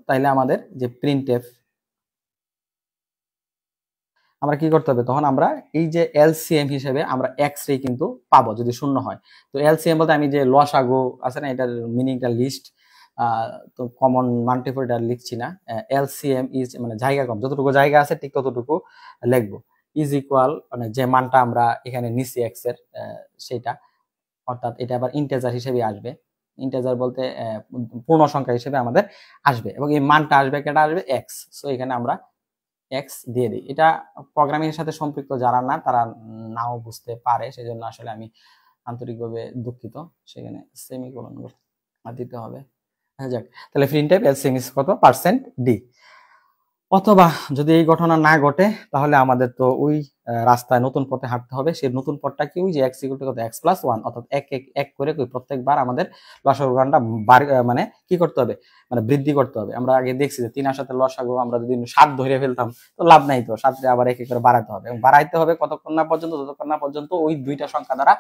তাইলে আমাদের যে প্রিন্টএফ, আমরা কি করতে হবে, তখন আমরা এই যে এলসিএম হিসেবে আমরা এক্স রে কিন্তু পাবো যদি 0 হয়। তো এলসিএম বলতে আমি যে লসাগু আছে না, এটার মিনিংটা লিস্ট, তো কমন মাল্টিপলটা লিখছি না, এলসিএম ইজ মানে জায়গা কম, যতটুকু জায়গা আছে ঠিক ততটুকু লিখবো, ইজ ইকুয়াল মানে যে মানটা আমরা এখানে নিছি এক্স এর সেটা, অর্থাৎ এটা আবার ইন্টিজার হিসেবে আসবে। ইন্টিজার বলতে পূর্ণ সংখ্যা হিসেবে আমাদের আসবে, এবং এই মানটা আসবে, কেটা আসবে, এক্স। সো এখানে আমরা এক্স দিয়ে দিই। এটা প্রোগ্রামিং এর সাথে সম্পৃক্ত যারা না তারা নাও বুঝতে পারে, সেজন্য আসলে আমি আন্তরিকভাবে দুঃখিত, সেখানে সেমিকোলন দিতে হবে। যাক, তাহলে প্রিন্টএফ এলসিএম ইজ কত পার্সেন্ট ডি। অথবা যদি এই ঘটনা না ঘটে, তাহলে আমাদের তো ওই রাস্তায় নতুন পথে হাঁটতে হবে। সেই নতুন পথটা কি, ওই যে x ইকুয়াল টু কত, x+1, অর্থাৎ এক করে প্রত্যেকবার আমাদের লসাগু গানটা মানে কি করতে হবে, মানে বৃদ্ধি করতে হবে। আমরা আগে দেখছি যে 3 এর সাথে লসাগু আমরা যদি 7 ধরে ফেলতাম তো লাভ নাই, তো 7 আবার এক করে বাড়াতে হবে, এবং বাড়াইতে হবে কতক্ষণ না পর্যন্ত, যতক্ষণ না পর্যন্ত ওই দুইটা সংখ্যা দ্বারা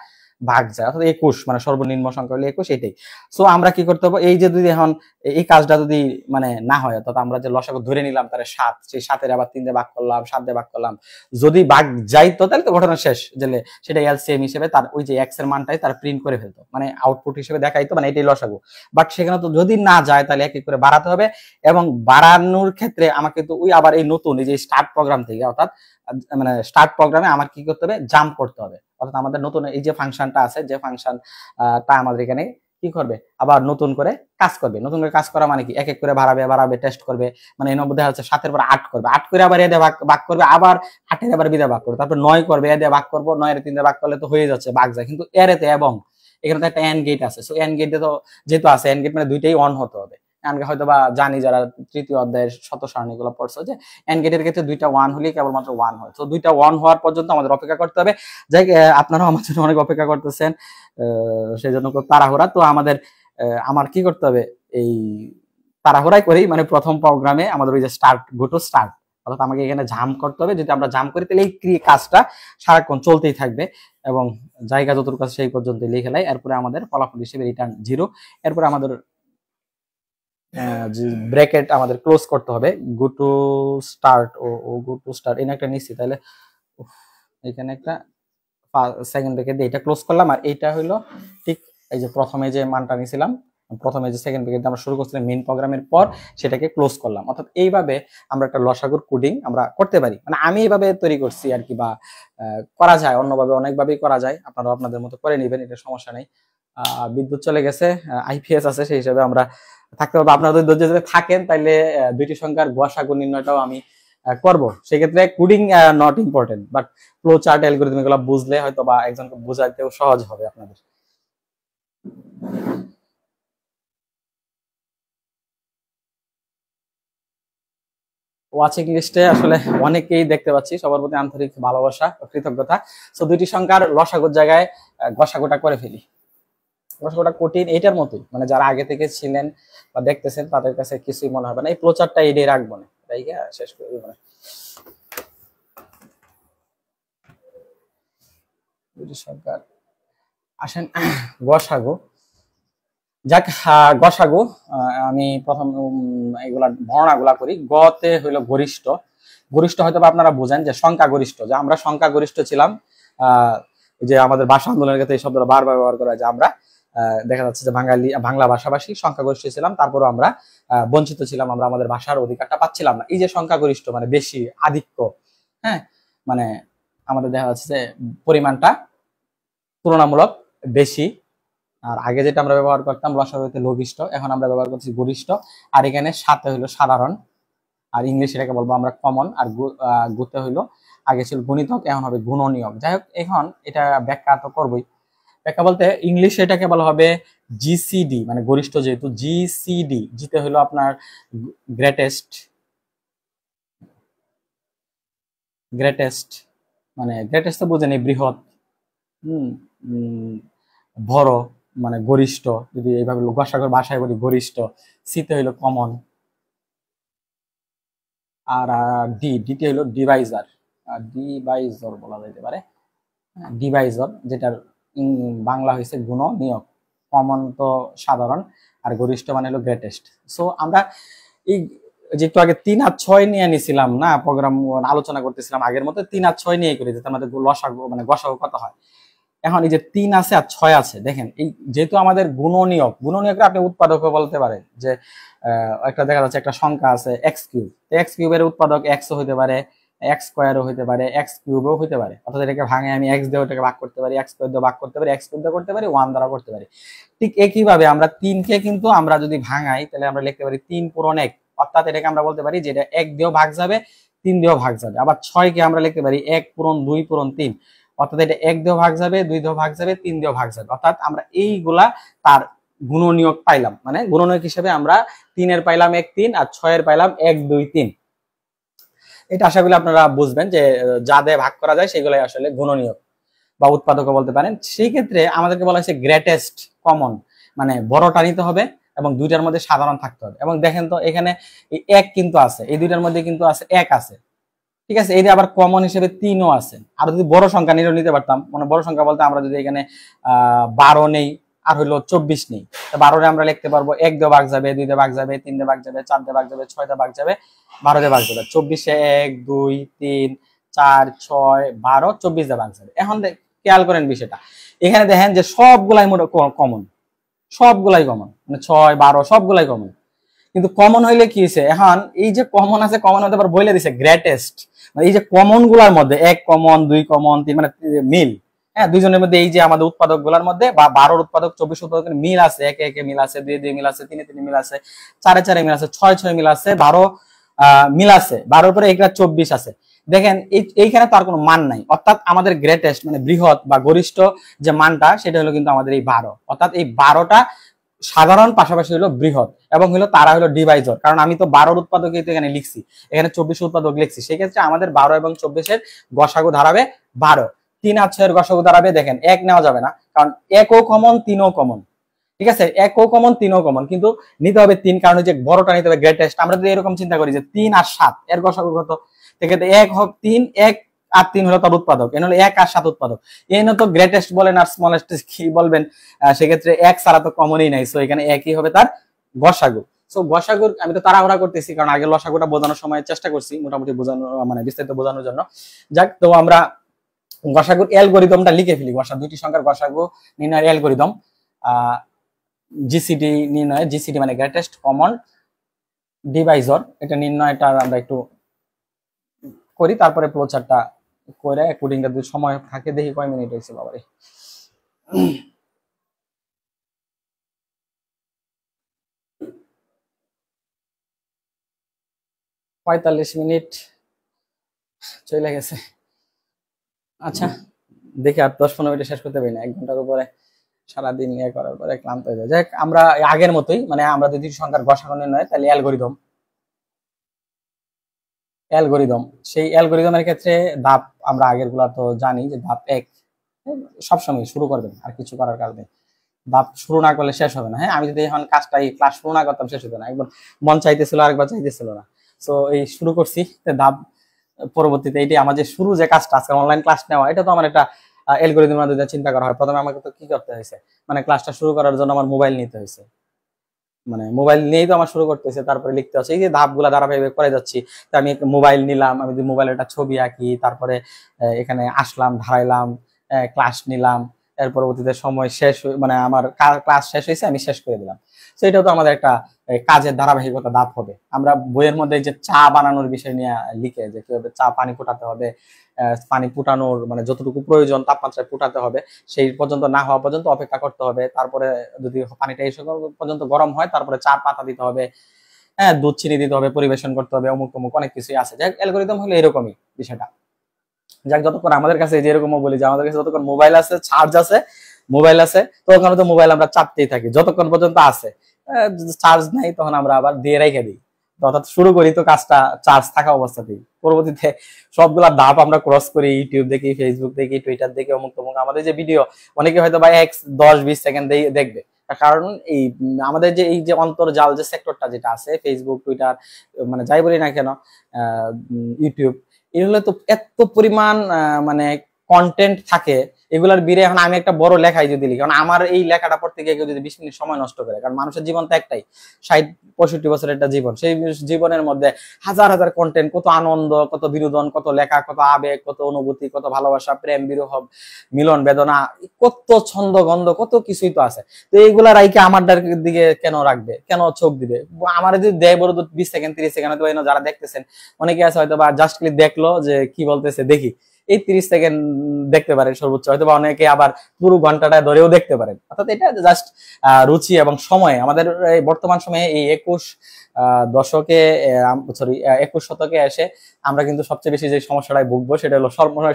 ভাগ যায়, অর্থাৎ 21, মানে সর্বনিম্ন সংখ্যা হলো 21, এটাই। সো আমরা কি করতে হবে, এই যে যদি এখন এই কাজটা যদি মানে না হয়, অর্থাৎ আমরা যে লসাগু ধরে নিলাম তার 7, সেই 7-এর আবার 3 দিয়ে ভাগ করলাম, 7 দিয়ে ভাগ করলাম, যদি ভাগ যাইতো তাহলে তো ঘটনা শেষ, যে সেটা এলসিএম হিসেবে তার ওই যে এক্স এর মানটাই তার প্রিন্ট করে ফেলতো, মানে আউটপুট হিসেবে দেখাইতো, মানে এটাই লসাগু। বাট সেখানে তো যদি না যায় তাহলে এক এক করে বাড়াতে হবে, এবং বাড়ানোর ক্ষেত্রে আমাকে তো ওই আবার এই নতুন এই যে স্টার্ট প্রোগ্রাম থেকে, অর্থাৎ মানে স্টার্ট প্রোগ্রামে আমার কি করতে হবে, জাম্প করতে হবে, অর্থাৎ আমাদের নতুন এই যে ফাংশনটা আছে, যে ফাংশনটা আমাদের এখানে কি করবে, আবার নতুন করে কাজ করবে। নতুন করে কাজ করা মানে কি, এক এক করে বাড়াবে টেস্ট করবে, মানে এই 90 দেখা যাচ্ছে 7-এর পর 8 করবে, 8 করে আবার এ দিয়ে ভাগ করবে, আবার 8-এর আবার বি দিয়ে ভাগ করবে, তারপর 9 করবে, এ দিয়ে ভাগ করবো, 9-এর 3 দিয়ে ভাগ করলে তো হয়ে যাচ্ছে, ভাগ যায়। কিন্তু এর এতে এবং এখানে তো একটা এন্ড গেট আছে, সো এন্ড গেটে তো যেহেতু আছে, এন্ড গেট মানে দুইটাই অন হতে হবে। আমরা হয়তো বা জানি যারা তৃতীয় অধ্যায়ের শত সারণীগুলো পড়ছো, যে এন্ড গেটের ক্ষেত্রে দুইটা 1 হলেই কেবলমাত্র 1 হয়। তো দুইটা 1 হওয়ার পর্যন্ত আমাদের অপেক্ষা করতে হবে। যাই আপনারাও আমার জন্য অনেক অপেক্ষা করতেছেন, সেই জন্য তাড়াহুড়া। তো আমার কি করতে হবে, এই তাড়াহুড়াই করি, মানে প্রথম প্রোগ্রামে আমাদের ওই যে স্টার্ট, গো টু স্টার্ট, অর্থাৎ আমাকে এখানে জাম্প করতে হবে। যদি আমরা জাম্প করি তাহলে এই কাজটা সারাক্ষণ চলতেই থাকবে এবং জায়গা যতটুকু আছে সেই পর্যন্ত লিখে লাই। এরপরে আমাদের ফলাফল হিসেবে রিটার্ন 0। এরপরে আমাদের ব্র্যাকেট আমাদের ক্লোজ করতে হবে। গো টু স্টার্ট ও গো টু স্টার্ট এই একটা নিচ্ছি, তাহলে এখানে একটা সেকেন্ড ব্র্যাকেট দিয়ে এটা ক্লোজ করলাম। আর এইটা হলো ঠিক এই যে প্রথমে যে মানটা নিয়েছিলাম, প্রথমে যে সেকেন্ড ব্র্যাকেট আমরা শুরু করছিলাম মেইন প্রোগ্রামের পর, সেটাকে ক্লোজ করলাম। অর্থাৎ এইভাবে আমরা একটা লসাগুর কোডিং আমরা করতে পারি। মানে আমি এইভাবে তৈরি করছি আর কি, বা করা যায় অন্যভাবে, অনেকভাবেই করা যায়, আপনারা আপনাদের মতো করে নেবেন, এটা সমস্যা নেই। বিদ্যুৎ চলে গেছে, আইপিএস আছে, সেই হিসাবে আমরা থাকতে পারবো। আপনারা যদি ধৈর্য ধরে থাকেন তাহলে দুইটি সংখ্যার গসাগু নির্ণয়টাও আমি করব। সেক্ষেত্রে coding not important, but flow chart algorithm এগুলো বুঝলে হয়তো বা একজনকে বোঝাতেও সহজ হবে আপনাদের। ওয়াচিং লিস্টে আসলে অনেকেই দেখতে পাচ্ছি, সবার প্রতি আন্তরিক ভালোবাসা ও কৃতজ্ঞতা। সো দুইটি সংখ্যার লসাগুর জায়গায় গসাগুটা করে ফেলি। গসাগুটা কঠিন এইটার মতোই, মানে যারা আগে থেকে ছিলেন বা দেখতেছেন তাদের কাছে কিছুই মনে হবে না। এই প্রচারটা এটাই রাখবো না, তাই শেষ করে দিব না। দুইটি সংখ্যার আসেন গসাগু। যাক, গসাগু আমি প্রথম এগুলা বর্ণনাগুলা করি। গতে হইলো গরিষ্ঠ। গরিষ্ঠ হয়তো আপনারা বোঝেন যে সংখ্যা গরিষ্ঠ, যে আমরা সংখ্যা গরিষ্ঠ ছিলাম। যে আমাদের ভাষা আন্দোলনের ক্ষেত্রে এই শব্দটা বারবার ব্যবহার করা যায়। আমরা দেখা যাচ্ছে যে বাংলা ভাষাভাষী সংখ্যাগরিষ্ঠ ছিলাম, তারপরও আমরা বঞ্চিত ছিলাম, আমরা আমাদের ভাষার অধিকারটা পাচ্ছিলাম না। এই যে সংখ্যাগরিষ্ঠ মানে বেশি, আধিক্য, হ্যাঁ, মানে আমাদের দেখা যাচ্ছে যে পরিমাণটা তুলনামূলক বেশি। আর আগে যেটা আমরা ব্যবহার করতাম লসাগু হইতে লঘিষ্ঠ, এখন আমরা ব্যবহার করছি গরিষ্ঠ। আর এখানে সাথে হইলো সাধারণ, আর ইংলিশ এটাকে বলবো আমরা কমন। আর গুতে হইলো, আগে ছিল গুণিতক, এখন হবে গুণনীয়ক। যাই হোক, এখন এটা ব্যাখ্যা তো করবোই। ব্যাখ্যা বলতে ইংলিশে এটাকে বলা হবে জিসিডি, মানে গরিষ্ঠ যেহেতু জিসিডি। জিতে হইলো আপনার গ্রেটেস্ট, গ্রেটেস্ট মানে গ্রেটেস্ট তো বুঝেনি, বৃহৎ, বড়, মানে গরিষ্ঠ। যদি এইভাবে গসাগুর ভাষায় বলি গরিষ্ঠ। সিতে হইলো কমন। আর ডিতে হইলো ডিভাইজার, ডিভাইজর বলা যেতে পারে, ডিভাইজর, যেটার বাংলা হয়েছে গুণ নিয়োগ। কমন তো সাধারণ, আর গরিষ্ঠ মানে হলো গ্রেটেস্ট। সো আমরা এই যে একটু আগে 3 আর 6 নিয়ে নিছিলাম না, প্রোগ্রাম আলোচনা করতেছিলাম আগের মতো 3 আর 6 নিয়ে করে দিতে আমাদের লসাগু মানে গসাগু কত হয়। এখন এই যে 3 আছে আর 6 আছে, দেখেন এই যেহেতু আমাদের গুণনীয়ক, গুণনীয়কটা আপনি উৎপাদক বলতে পারেন। যে একটা দেখা যাচ্ছে একটা সংখ্যা আছে এক্স কিউব, এক্স কিউবের উৎপাদক এক্স হইতে পারে, এক্স স্কোয়ারও হইতে পারে, এক্স কিউবও হইতে পারে। অর্থাৎ এটাকে ভাঙে আমি এক্স দিয়ে ওটাকে ভাগ করতে পারি, এক্স স্কোয়ার দিয়ে ভাগ করতে পারি, এক্স কিউব দিয়ে করতে পারি, 1 দ্বারা করতে পারি। ঠিক একইভাবে আমরা 3 কে কিন্তু আমরা যদি ভাঙাই তাহলে আমরা লিখতে পারি 3 পূরণ 1। অর্থাৎ এটাকে আমরা বলতে পারি যে এটা 1 দিয়েও ভাগ যাবে, 3 দিয়েও ভাগ যাবে। আবার 6 কে আমরা লিখতে পারি 1 পূরণ 2 পূরণ 3। অর্থাৎ এটা 1 দিয়েও ভাগ যাবে, 2 দিয়েও ভাগ যাবে, 3 দিয়েও ভাগ যাবে। অর্থাৎ আমরা এইগুলা তার গুণনীয়ক পাইলাম, মানে গুণনীয়ক হিসেবে আমরা 3 এর পাইলাম 1 3 আর 6 এর পাইলাম 1 2 3। এটা আশা করি আপনারা বুঝবেন যে যা দিয়ে ভাগ করা যায় সেগুলাই আসলে গুণনীয়ক বা উৎপাদক বলতে পারেন। সেই ক্ষেত্রে আমাদেরকে বলা হয়েছে গ্রেটেস্ট কমন, মানে বড়টা নিতে হবে এবং দুইটার মধ্যে সাধারণ থাকতে হবে। এবং দেখেন তো এখানে এই 1 কিন্তু আছে, এই দুইটার মধ্যে কিন্তু আছে 1 আছে, ঠিক আছে। এই যে আবার কমন হিসেবে 3ও আছে। আর যদি বড় সংখ্যা নিতে পারতাম, মানে বড় সংখ্যা বলতে আমরা যদি এখানে 12 নেই আর হইলো 24 নেই, তো 12 আমরা লিখতে পারবো 1 দিয়ে ভাগ যাবে, 2 দিয়ে ভাগ যাবে, 3 দিয়ে ভাগ যাবে, 4 দিয়ে ভাগ যাবে, 6 দিয়ে ভাগ যাবে, 12 দিয়ে ভাগ যাবে। 24 এ 1 2 3 4 6 12 24 দিয়ে ভাগ যাবে। এখন খেয়াল করেন বিষয়টা, এখানে দেখেন যে সবগুলাই কমন, সবগুলাই কমন, মানে 6 12 সবগুলাই কমন। কিন্তু কমন হইলে কি হয়েছে, এখন এই যে কমন আছে, কমন হতে পারে বলে দিছে গ্রেটেস্ট, মানে এই যে কমন গুলার মধ্যে 1 কমন 2 কমন 3 মানে মিল, হ্যাঁ, দুইজনের মধ্যে এই যে আমাদের উৎপাদক গুলার মধ্যে বা 12 উৎপাদক 24 উৎপাদক মিল আছে, 1 1 মিল আছে, 2 2 মিল আছে, 3 3 মিল আছে, 4 4 মিল আছে, 6 6 মিল আছে, 12 মিল আছে, 12 পরে একটা 24 আছে। দেখেন এইখানে তার কোনো মান নাই। অর্থাৎ আমাদের গ্রেটেস্ট মানে বৃহৎ বা গরিষ্ঠ যে মানটা সেটা হলো কিন্তু আমাদের এই 12। অর্থাৎ এই 12টা সাধারণ, পাশাপাশি হলো বৃহৎ এবং হলো তারা হলো ডিভাইজর। কারণ আমি তো 12 উৎপাদক এখানে লিখছি, এখানে 24 উৎপাদক লিখছি। সেক্ষেত্রে আমাদের 12 এবং 24 গসাগু দাঁড়াবে 12। 3 আর 6 এর গসাগু দাঁড়াবে, দেখেন 1 নেওয়া যাবে না, কারণ 1ও কমন 3ও কমন, ঠিক ঠিক আছে, একও কমন, তিনও কমন, কিন্তু নিতে হবে 3, কারণ যে বড়টা নিতে হবে গ্রেটেস্ট। আমরা যদি এরকম চিন্তা করি যে 3 আর 7 এর গসাগু কত, সেক্ষেত্রে 1 হোক 3, 1 আর 3 হলো তার উৎপাদক, এন হলো 1 আর 7 উৎপাদক। এন তো গ্রেটেস্ট বলেন আর স্মলেস্ট কি বলবেন, সেক্ষেত্রে 1 ছাড়া তো কমনই নাই, সো এখানে একই হবে তার গসাগু। সো গসাগুর আমি তো তাড়াহুড়া করতেছি, কারণ আগে লসাগুটা বোঝানোর সময় চেষ্টা করছি মোটামুটি বোঝানো, মানে বিস্তারিত বোঝানোর জন্য। যাক, তো আমরা গসাগুর অ্যালগরিদমটা লিখে ফেলি। দুইটি সংখ্যার গসাগু নির্ণয়ের অ্যালগরিদম, জিসিডি নির্ণয়, জিসিডি মানে গ্রেটেস্ট কমন ডিভাইজর, এটা নির্ণয়টা আমরা একটু করি, তারপরে ফ্লোচার্টটা করে কোডিংটা যদি সময় থাকে, দেখি কয় মিনিট হয়েছে বাবারে। 45 মিনিট চলে গেছে। আচ্ছা, দেখি আর 10-15 মিনিটে শেষ করতে পারি না, 1 ঘন্টার উপরে সারাদিন ইয়ে করার পরে ক্লান্ত হয়ে যায়। যাক, আমরা আগের মতোই, মানে আমরা যদি সংখ্যার গসাগু নির্ণয়, তাহলে অ্যালগরিদম, সেই অ্যালগরিদমের ক্ষেত্রে ধাপ আমরা আগের গুলা তো জানি যে ধাপ 1 সবসময় শুরু করবেন, আর কিছু করার কারণে ধাপ শুরু না করলে শেষ হবে না। হ্যাঁ, আমি যদি এখন কাজটাই ক্লাস শুরু না করতাম, শেষ হতো না, একবার মন চাইতেছিল আরেকবার চাইতেছিল না। সো এই শুরু করছি ধাপ, পরবর্তীতে এইটাই আমার যে শুরু যে কাজটা আজকে অনলাইন ক্লাস নেওয়া, এটা তো আমার একটা অ্যালগরিদম যদি চিন্তা করা হয়। প্রথমে আমাকে তো কি করতে হয়েছে, মানে ক্লাসটা শুরু করার জন্য আমার মোবাইল নিতে হয়েছে, মানে মোবাইল নিয়েই তো আমার শুরু করতে হয়েছে, তারপরে লিখতে হচ্ছে। এই যে ধাপগুলা ধারাবাহিক করে যাচ্ছি, তো আমি মোবাইল নিলাম, আমি যদি মোবাইলে একটা ছবি আঁকি, তারপরে এখানে আসলাম, ধারাইলাম, ক্লাস নিলাম, এর পরবর্তীতে সময় শেষ, মানে আমার ক্লাস শেষ হয়েছে, আমি শেষ করে দিলাম। তো এটাও তো আমাদের একটা কাজের ধারাবাহিকতা ধাপ হবে। আমরা বইয়ের মধ্যে যে চা বানানোর বিষয় নিয়ে লিখে, যে কিভাবে চা পানি ফোটাতে হবে, পানি ফুটানোর মানে যতটুকু প্রয়োজন তাপমাত্রায় ফুটাতে হবে, সেই পর্যন্ত না হওয়া পর্যন্ত অপেক্ষা করতে হবে, তারপরে যদি পানিটা এই পর্যন্ত গরম হয়, তারপরে চার পাতা দিতে হবে, হ্যাঁ, দুধ চিনি দিতে হবে, পরিবেশন করতে হবে, অমুক অমুক অনেক কিছুই আছে। যাক, অ্যালগরিদম হলো এরকমই বিষয়টা। যাক, যতক্ষণ আমাদের কাছে যে এরকম বলি যে আমাদের কাছে যতক্ষণ মোবাইল আছে, চার্জ আছে, মোবাইল আছে, তখন তো মোবাইল আমরা চাপতেই থাকি যতক্ষণ পর্যন্ত আছে। চার্জ নাই তখন আমরা আবার দিয়ে রেখে দিই, অর্থাৎ শুরু করি তো কাজটা চার্জ থাকা অবস্থাতেই। পরবর্তীতে সবগুলা ধাপ আমরা ক্রস করি, ইউটিউব দেখি, ফেসবুক দেখি, টুইটার দেখি, অমুক তমুক। আমাদের যে ভিডিও অনেকে হয়তো বা 10-20 সেকেন্ড দেখবে, কারণ এই আমাদের যে এই যে অন্তর্জাল যে সেক্টরটা যেটা আছে, ফেসবুক, টুইটার, মানে যাই বলি না কেন, ইউটিউব, এগুলো তো এত পরিমাণ মানে কন্টেন্ট থাকে, এগুলার বিরে এখন আমি একটা বড় লেখাই যদি লিখি, কারণ আমার এই লেখাটা পড়তে গিয়ে কেউ যদি 20 মিনিট সময় নষ্ট করে, কারণ মানুষের জীবন তো একটাই, 60-65 বছরের একটা জীবন, সেই জীবনের মধ্যে হাজার হাজার কন্টেন্ট, কত আনন্দ, কত বিনোদন, কত লেখা, কত আবেগ, কত অনুভূতি, কত ভালোবাসা, প্রেম, বিরহ, মিলন, বেদনা, কত ছন্দ, গন্ধ, কত কিছুই তো আছে। তো এইগুলা রাইকে আমার দিকে কেন রাখবে, কেন চোখ দিবে? আমার যদি দেয় বড় 20 সেকেন্ড 30 সেকেন্ড, হয়তো যারা দেখতেছেন অনেকে আছে হয়তো বা জাস্ট ক্লিক দেখলো যে কি বলতেছে দেখি, এই 30 সেকেন্ড দেখতে পারেন সর্বোচ্চ, হয়তো বা অনেকে আবার পুরো ঘন্টাটা ধরেও দেখতে পারেন। অর্থাৎ এটা জাস্ট রুচি এবং সময়। আমাদের বর্তমান সময়ে এই 21 দশকে, সরি 21 শতকে এসে আমরা কিন্তু সবচেয়ে বেশি যে সমস্যাটায় ভুগবো সেটা হলো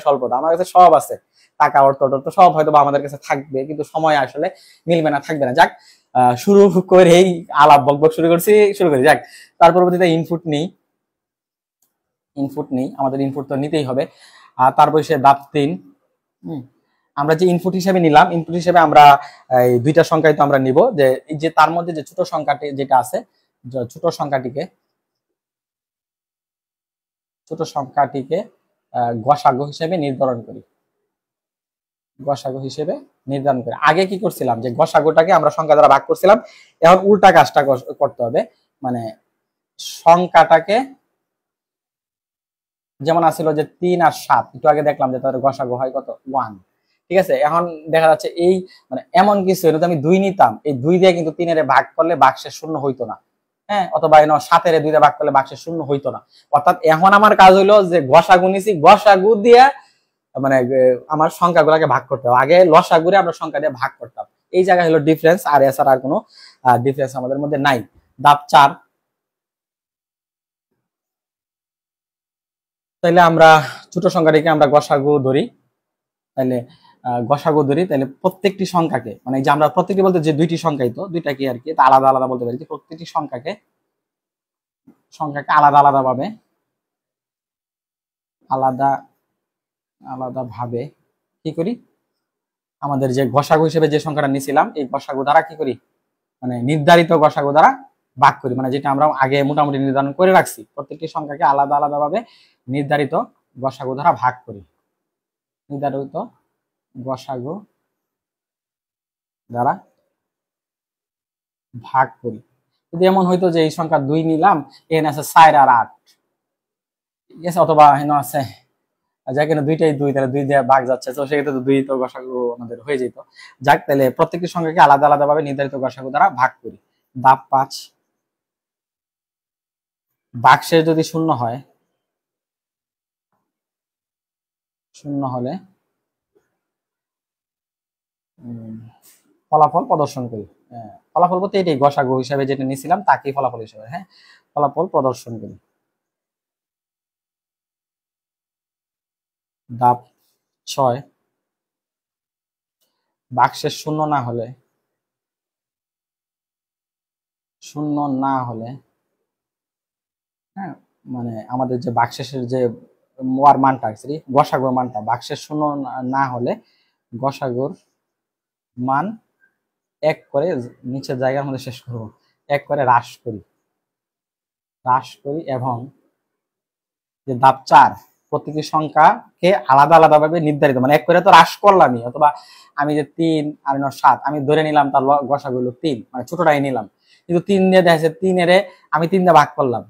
স্বল্পতা। আমার কাছে সব আছে, টাকা, অর্থ তো সব হয়তো বা আমাদের কাছে থাকবে, কিন্তু সময় আসলে মিলবে না, থাকবে না। যাক, শুরু করেই আলাপ বকবক শুরু করি। যাক, তার পরবর্তীতে ইনপুট নেই, আমাদের ইনপুট তো নিতেই হবে। আর তারপর সে ধাপ 3, আমরা যে ইনপুট হিসেবে নিলাম, ইনপুট হিসেবে আমরা এই দুইটা সংখ্যাই তো আমরা নিব, যে এই যে তার মধ্যে যে ছোট সংখ্যাটি যেটা আছে, ছোট সংখ্যাটিকে গসাগু হিসেবে নির্ধারণ করি। আগে কি করছিলাম, যে গসাগুটাকে আমরা সংখ্যা দ্বারা ভাগ করছিলাম, এখন উল্টা কাজটা করতে হবে, মানে সংখ্যাটাকে, যেমন আছিল যে 3 আর 7, একটু আগে দেখলাম যে তাদের গসাগু হয় কত, 1। ঠিক আছে, এখন দেখা যাচ্ছে এই মানে এমন কিছু, এটা আমি 2 নিতাম, এই 2 দিয়ে কিন্তু 3 এর ভাগ করলে বাক্সের শূন্য হইতো না, হ্যাঁ, অথবা 7 এর 2 দিয়ে ভাগ করলে বাক্সের শূন্য হইতো না। অর্থাৎ এখন আমার কাজ হইলো যে গসাগু নিছি, গসাগু দিয়ে মানে আমার সংখ্যাগুলোকে ভাগ করতে হবে। আগে লসাগুরে আমরা সংখ্যা দিয়ে ভাগ করতাম, এই জায়গায় হলো ডিফারেন্স, আর এছাড়া আর কোনো ডিফারেন্স আমাদের মধ্যে নাই। ধাপ 4, তাইলে আমরা ছোট সংখ্যাটিকে আমরা গসাগু ধরি, তাহলে প্রত্যেকটি সংখ্যাকে, মানে যে আমরা প্রত্যেকটি বলতে যে দুইটি সংখ্যাই তো, দুইটা কি আর কি, আলাদা আলাদা বলতে পারি, যে প্রত্যেকটি সংখ্যাকে আলাদা ভাবে কি করি, আমাদের যে গসাগু হিসেবে যে সংখ্যাটা নিয়েছিলাম, এই গসাগু দ্বারা কি করি, মানে নির্ধারিত গসাগু দ্বারা ভাগ করি, মানে যেটা আমরা আগে মোটামুটি নির্ধারণ করে রাখছি, প্রত্যেকটি সংখ্যাকে আলাদা আলাদা ভাবে নির্ধারিত গসাগু দ্বারা ভাগ করি, নির্ধারিত গসাগু দ্বারা ভাগ করি। যদি এমন হইতো যে এই সংখ্যা 2 নিলাম, এখানে আছে 4 আর 8, ঠিক আছে, অথবা এখানে আছে যাক এখানে দুইটাই 2, তাহলে 2 দিয়ে ভাগ যাচ্ছে, তো সেক্ষেত্রে তো 2 তো গসাগু আমাদের হয়ে যেত। যাক, তাহলে প্রত্যেকটি সংখ্যাকে আলাদা আলাদা ভাবে নির্ধারিত গসাগু দ্বারা ভাগ করি। ধাপ 5, ভাগশেষ যদি শূন্য হয়, শূন্য হলে ফলাফল প্রদর্শন করি। ফলাফল বলতে এটাই গসাগু হিসাবে যেটা নিয়েছিলাম তাকেই ফলাফল হিসাবে, হ্যাঁ, ফলাফল প্রদর্শন করি। ধাপ 6, ভাগশেষ শূন্য না হলে, শূন্য না হলে, হ্যাঁ, মানে আমাদের যে ভাগশেষের যে মানটা গসাগুর মানটা, ভাগশেষ শূন্য না হলে গসাগুর মান 1 করে নিচের জায়গার মধ্যে শেষ করব, 1 করে হ্রাস করি, এবং যে ধাপ 4, প্রতিটি সংখ্যাকে আলাদা আলাদা ভাবে নির্ধারিত, মানে 1 করে তো হ্রাস করলামই, অথবা আমি যে 3 আর 9 7 আমি ধরে নিলাম তার গসাগু হলো 3, মানে ছোটটাই নিলাম, কিন্তু 3 দিয়ে দেখা যাচ্ছে 3 এর আমি 3 দিয়ে ভাগ করলাম,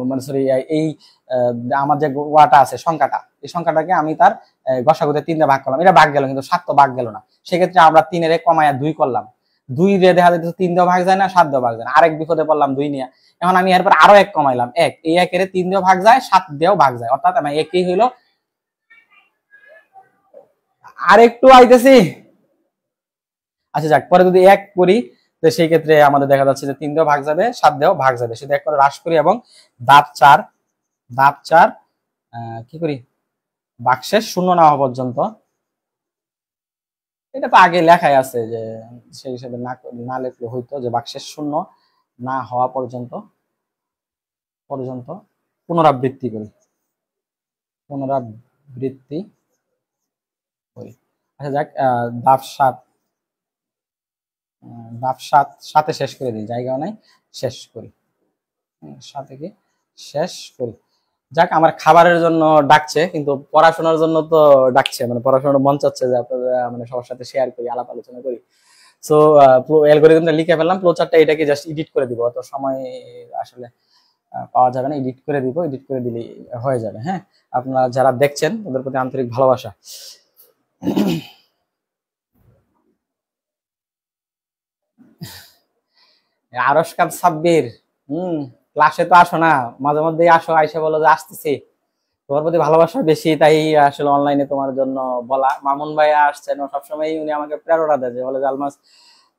মানে সরি এই আমার যে ওয়াটা আছে সংখ্যাটা, এই সংখ্যাটাকে আমি তার গসাগুতে 3 দিয়ে ভাগ করলাম, এটা ভাগ গেল, কিন্তু 7 তো ভাগ গেল না, সেক্ষেত্রে আমরা 3 এর কমায়া 2 করলাম, 2 দিয়ে দেখা যাচ্ছে 3 দিয়ে ভাগ যায় না, 7 দিয়ে ভাগ যায় না, আরেক বিপদে পড়লাম 2 নিয়ে, এখন আমি এরপর আরো 1 কমাইলাম, 1, এই 1 এর 3 দিয়েও ভাগ যায়, 7 দিয়েও ভাগ যায়, অর্থাৎ আমি একই হইলো। আর একটু আইতেছি, আচ্ছা যাক, পরে যদি 1 করি তো সেই ক্ষেত্রে আমাদের দেখা যাচ্ছে যে 3 দিয়েও ভাগ যাবে, 7 দিয়েও ভাগ যাবে, সেটা 1 করে হ্রাস করি, এবং ধাপ 4 কি করি, ভাগশেষ শূন্য না হওয়া পর্যন্ত, এটা তো আগে লেখাই আছে যে সেই হিসেবে না লিখলে হইতো যে ভাগশেষ শূন্য না হওয়া পর্যন্ত পুনরাবৃত্তি করি, আচ্ছা যাক, ধাপ 7 শেষ করে দিই, জায়গাও নাই, শেষ করি, 7 কি শেষ করি। যাক, আমার খাবারের জন্য ডাকছে, কিন্তু পড়াশোনার জন্য তো ডাকছে, মানে পড়াশোনার মন চাচ্ছে যে আপনারা মানে সবার সাথে শেয়ার করি, আলাপ আলোচনা করি। সো অ্যালগরিদমটা লিখে ফেললাম, ফ্লোচার্টটা এটাকে জাস্ট এডিট করে দিব, অত সময় আসলে পাওয়া যাবে না, এডিট করে দিব, এডিট করে দিলেই হয়ে যাবে। হ্যাঁ, আপনারা যারা দেখছেন ওদের প্রতি আন্তরিক ভালোবাসা। আরশকাত সাব্বির, ক্লাসে তো আসো না, মাঝে মধ্যে আসো, আইসা বলো যে আসতেছি, তোমার প্রতি ভালোবাসা বেশি, তাই আসলে অনলাইনে তোমার জন্য বলা। মামুন ভাই আসছেন, সবসময় উনি আমাকে প্রেরণা দেয়, বলে যে আলমাস